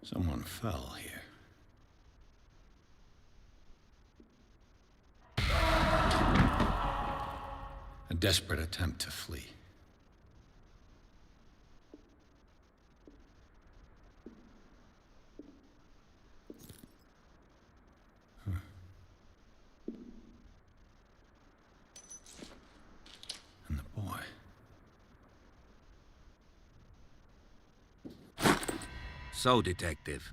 Someone fell here. A desperate attempt to flee. And the boy. So, Detective,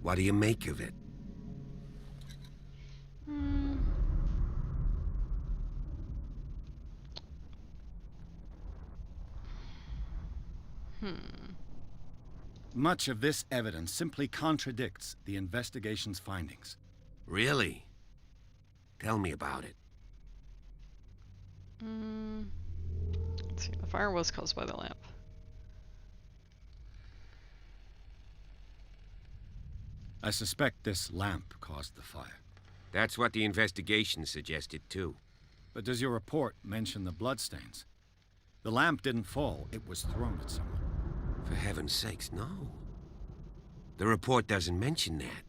what do you make of it? Much of this evidence simply contradicts the investigation's findings. Really? Tell me about it. Let's see, the fire was caused by the lamp. I suspect this lamp caused the fire. That's what the investigation suggested, too. But does your report mention the bloodstains? The lamp didn't fall, it was thrown at someone. For heaven's sakes, no. The report doesn't mention that.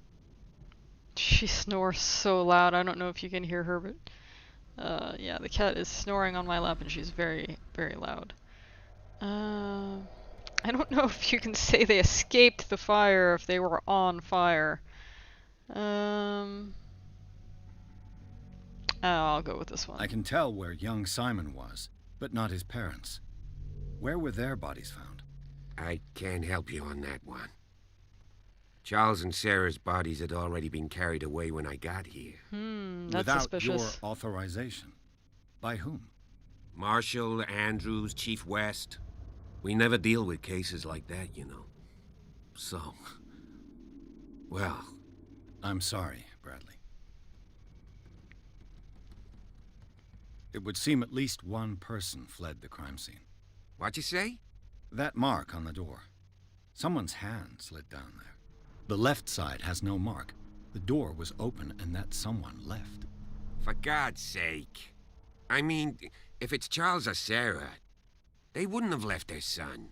She snores so loud. I don't know if you can hear her, but yeah, the cat is snoring on my lap and she's very, very loud. I don't know if you can say they escaped the fire if they were on fire. I'll go with this one. I can tell where young Simon was, but not his parents. Where were their bodies found? I can't help you on that one. Charles and Sarah's bodies had already been carried away when I got here. That's Without suspicious. your authorization. By whom? Marshall, Andrews, Chief West. We never deal with cases like that, you know. So... well... I'm sorry, Bradley. It would seem at least one person fled the crime scene. What'd you say? That mark on the door. Someone's hand slid down there. The left side has no mark. The door was open and that someone left. For God's sake. I mean, if it's Charles or Sarah, they wouldn't have left their son.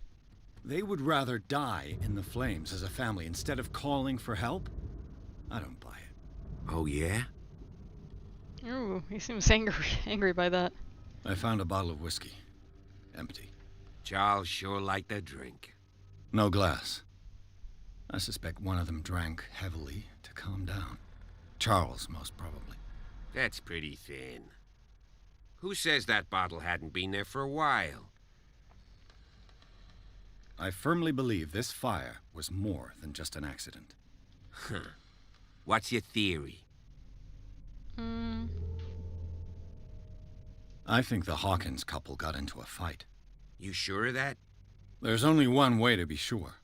They would rather die in the flames as a family instead of calling for help? I don't buy it. Oh, yeah? Ooh, he seems angry by that. I found a bottle of whiskey. Empty. Charles sure liked a drink. No glass. I suspect one of them drank heavily to calm down. Charles, most probably. That's pretty thin. Who says that bottle hadn't been there for a while? I firmly believe this fire was more than just an accident. Huh. What's your theory? I think the Hawkins couple got into a fight. You sure of that? There's only one way to be sure.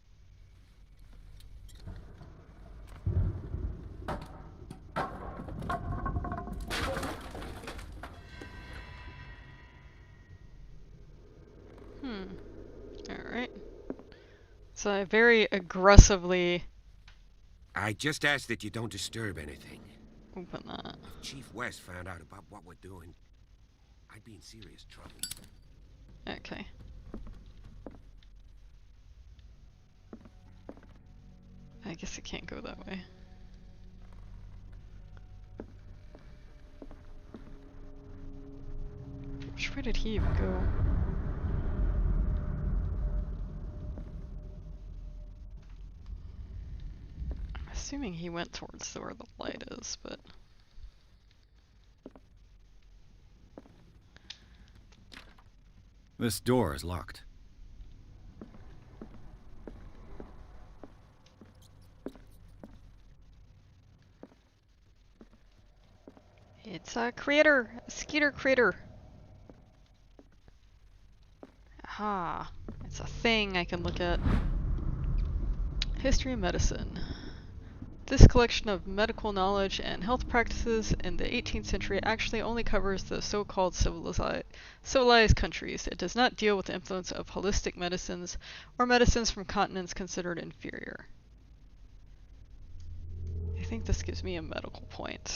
Alright. So I very aggressively... I just ask that you don't disturb anything. Open that. If Chief West found out about what we're doing, I'd be in serious trouble. Okay. I guess it can't go that way. Which way did he even go? I'm assuming he went towards where the light is, but... This door is locked. It's a crater! A skeeter crater! Aha! It's a thing I can look at. History of medicine. This collection of medical knowledge and health practices in the 18th century actually only covers the so-called civilized countries. It does not deal with the influence of holistic medicines or medicines from continents considered inferior. I think this gives me a medical point.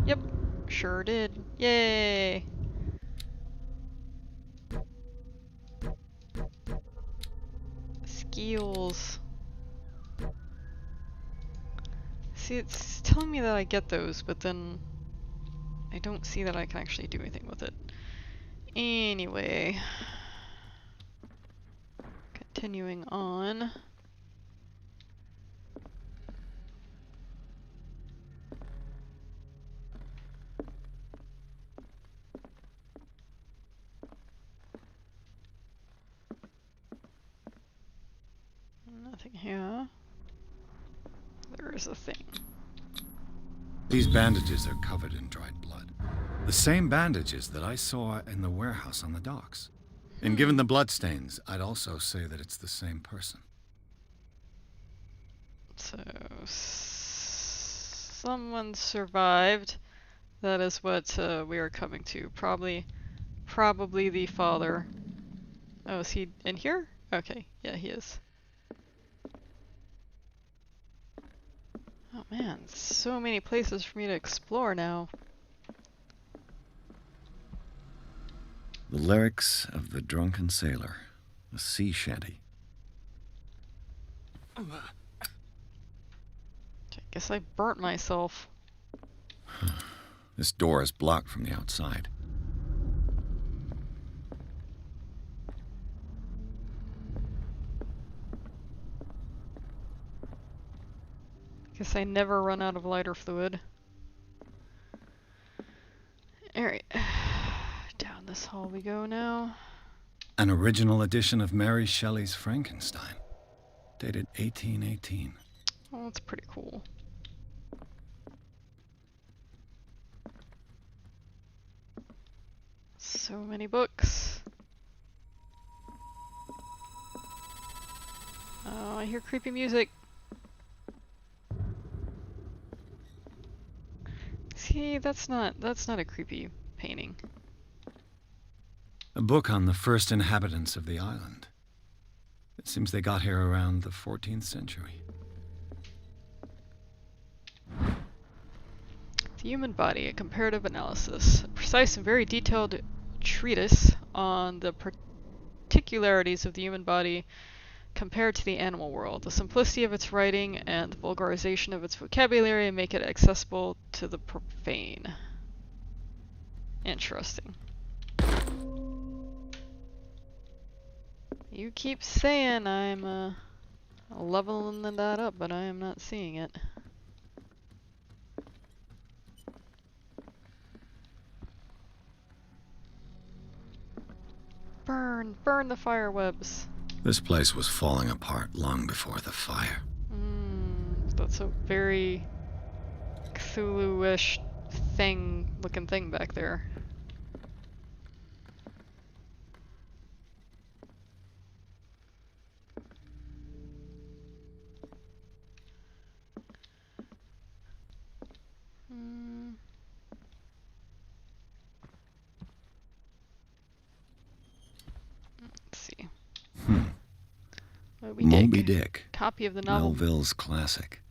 Yep, sure did. Yay! Skills. See, it's telling me that I get those, but then I don't see that I can actually do anything with it. Anyway. Continuing on. Nothing here. There is a thing. These bandages are covered in dried blood. The same bandages that I saw in the warehouse on the docks. And given the bloodstains, I'd also say that it's the same person. So, someone survived. That is what we are coming to. Probably the father. Oh, is he in here? Okay, yeah, he is. Oh man, so many places for me to explore now. The lyrics of the drunken sailor, a sea shanty. I guess I burnt myself. This door is blocked from the outside. Guess I never run out of lighter fluid. Alright. Down this hall we go now. An original edition of Mary Shelley's Frankenstein, dated 1818. Oh, that's pretty cool. So many books. Oh, I hear creepy music. See, that's not a creepy painting. A book on the first inhabitants of the island. It seems they got here around the 14th century. The Human Body, a comparative analysis. A precise and very detailed treatise on the particularities of the human body compared to the animal world. The simplicity of its writing and the vulgarization of its vocabulary make it accessible to the profane. Interesting. You keep saying I'm leveling that up, but I am not seeing it. Burn! Burn the fire webs! This place was falling apart long before the fire. That's a very Cthulhu-ish looking thing back there. Let's see. Moby Dick. Copy of the novel. Melville's classic.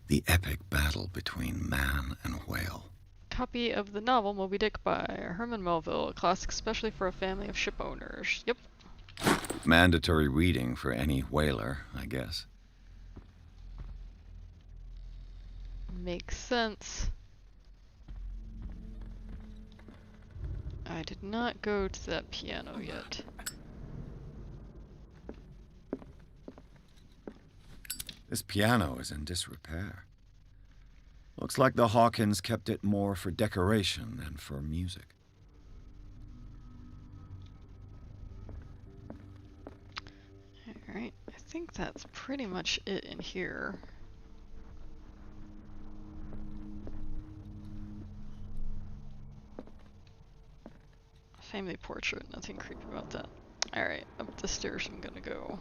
The epic battle between man and whale. Copy of the novel Moby Dick by Herman Melville, a classic especially for a family of ship owners. Yep. Mandatory reading for any whaler, I guess. Makes sense. I did not go to that piano yet. This piano is in disrepair. Looks like the Hawkins kept it more for decoration than for music. Alright, I think that's pretty much it in here. Family portrait, nothing creepy about that. Alright, up the stairs I'm gonna go.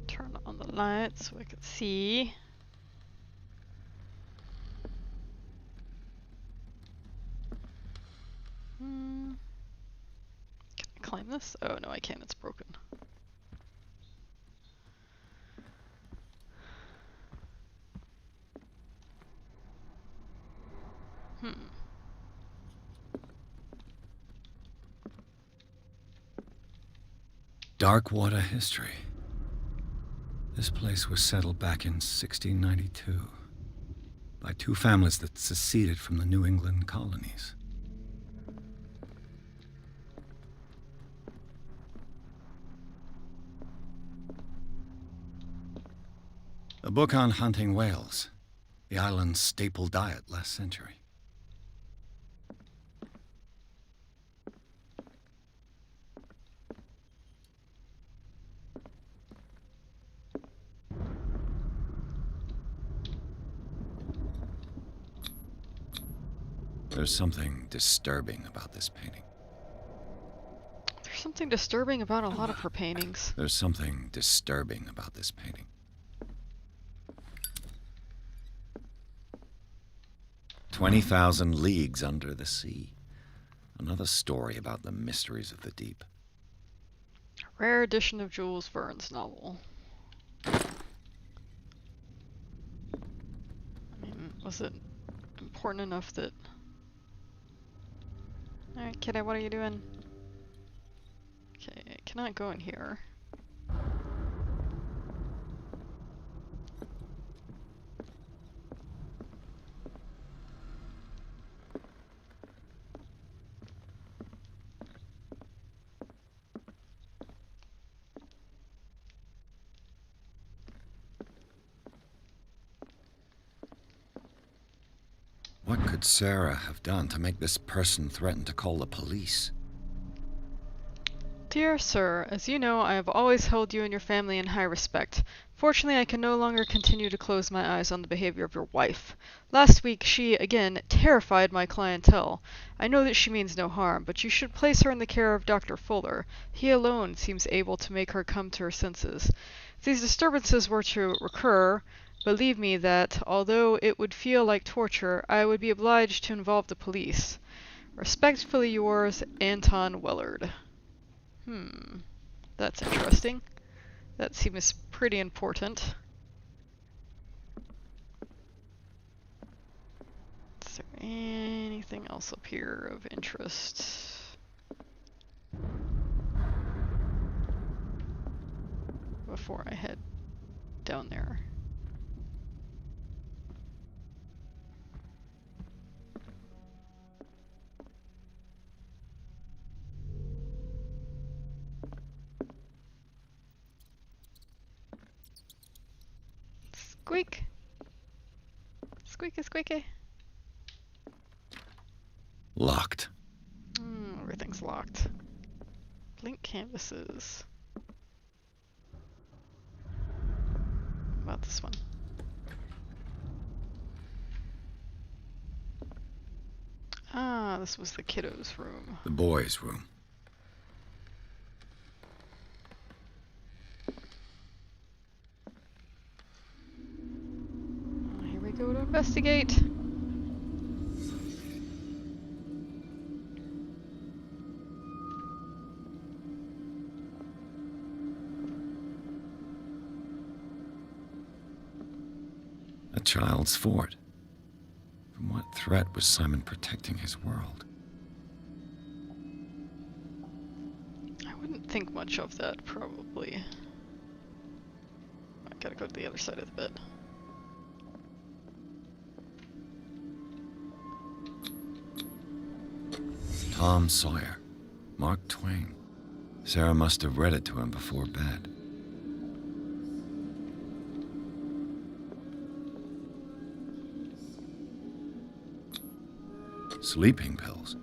Turn on the lights so I can see. Can I climb this? Oh no, I can't, it's broken. Darkwater history. This place was settled back in 1692 by two families that seceded from the New England colonies. A book on hunting whales, the island's staple diet last century. There's something disturbing about this painting. There's something disturbing about a lot of her paintings. There's something disturbing about this painting. "20,000 Leagues Under the Sea." Another story about the mysteries of the deep. A rare edition of Jules Verne's novel. I mean, was it important enough that... Alright, kiddo, what are you doing? Okay, I cannot go in here. What could Sarah have done to make this person threaten to call the police? Dear sir, as you know, I have always held you and your family in high respect. Fortunately, I can no longer continue to close my eyes on the behavior of your wife. Last week, she, again, terrified my clientele. I know that she means no harm, but you should place her in the care of Dr. Fuller. He alone seems able to make her come to her senses. If these disturbances were to recur, believe me that, although it would feel like torture, I would be obliged to involve the police. Respectfully yours, Anton Willard. That's interesting. That seems pretty important. Is there anything else up here of interest? Before I head down there. Squeak! Squeaky, squeaky. Locked. Everything's locked. Blank canvases. What about this one? Ah, this was the kiddo's room. The boys' room. Here we go to investigate. A child's fort. From what threat was Simon protecting his world? I wouldn't think much of that, probably. I gotta go to the other side of the bed. Tom Sawyer. Mark Twain. Sarah must have read it to him before bed. Sleeping pills.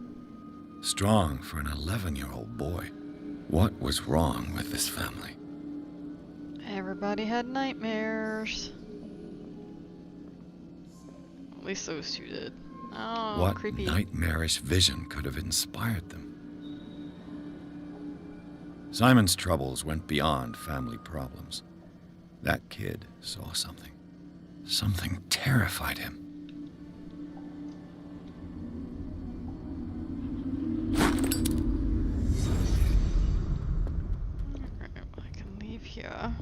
Strong for an 11-year-old boy. What was wrong with this family? Everybody had nightmares. At least those two did. Oh, What creepy. nightmarish vision could have inspired them? Simon's troubles went beyond family problems. That kid saw something. Something terrified him. Alright, well, I can leave here.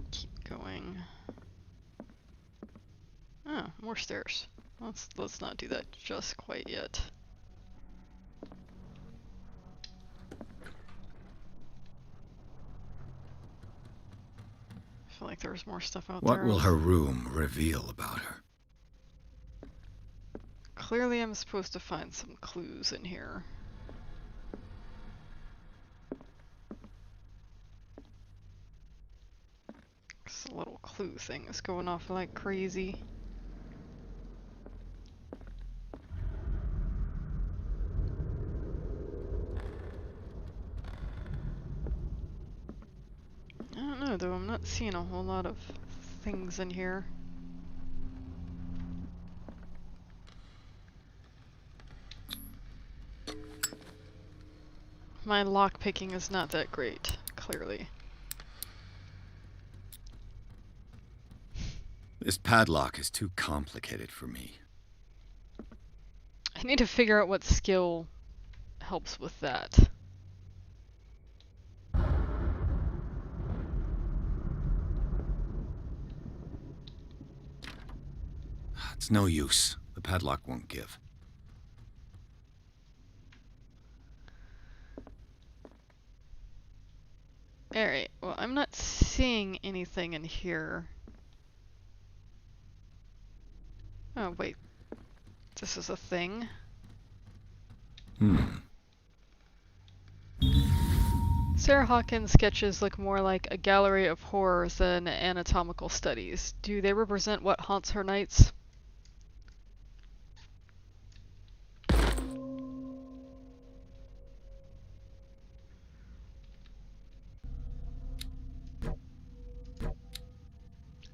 Keep going. Oh, more stairs. Let's not do that just quite yet. I feel like there's more stuff out there. What will her room reveal about her? Clearly I'm supposed to find some clues in here. This little clue thing is going off like crazy. I don't know though, I'm not seeing a whole lot of things in here. My lockpicking is not that great, clearly. This padlock is too complicated for me. I need to figure out what skill helps with that. It's no use. The padlock won't give. Alright, well, I'm not seeing anything in here. Oh, wait. This is a thing? Sarah Hawkins' sketches look more like a gallery of horrors than anatomical studies. Do they represent what haunts her nights?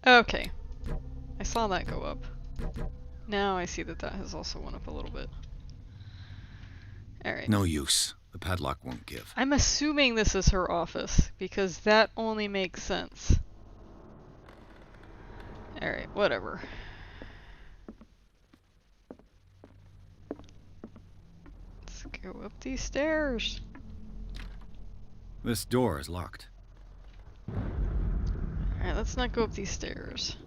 Okay. I saw that go up. Now I see that that has also went up a little bit. Alright. No use. The padlock won't give. I'm assuming this is her office, because that only makes sense. Alright, whatever. Let's go up these stairs. This door is locked. Alright, let's not go up these stairs.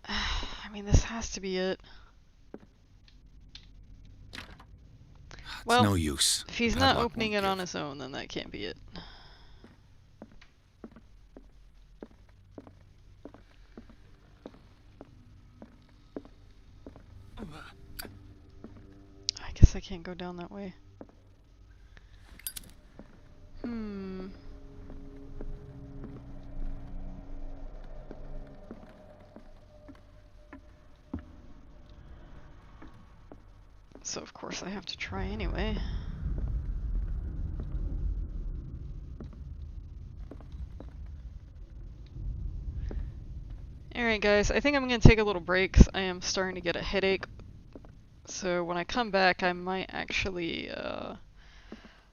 I mean, this has to be it. Well, it's no use. If he's not opening it on his own, then that can't be it. I guess I can't go down that way. So of course I have to try anyway. Alright guys, I think I'm going to take a little break 'cause I am starting to get a headache. So when I come back I might actually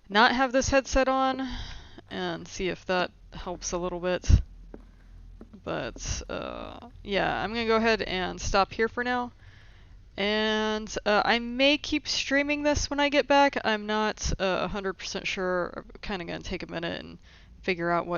not have this headset on and see if that helps a little bit. But yeah, I'm going to go ahead and stop here for now. And I may keep streaming this when I get back. I'm not 100% sure. I'm kind of going to take a minute and figure out what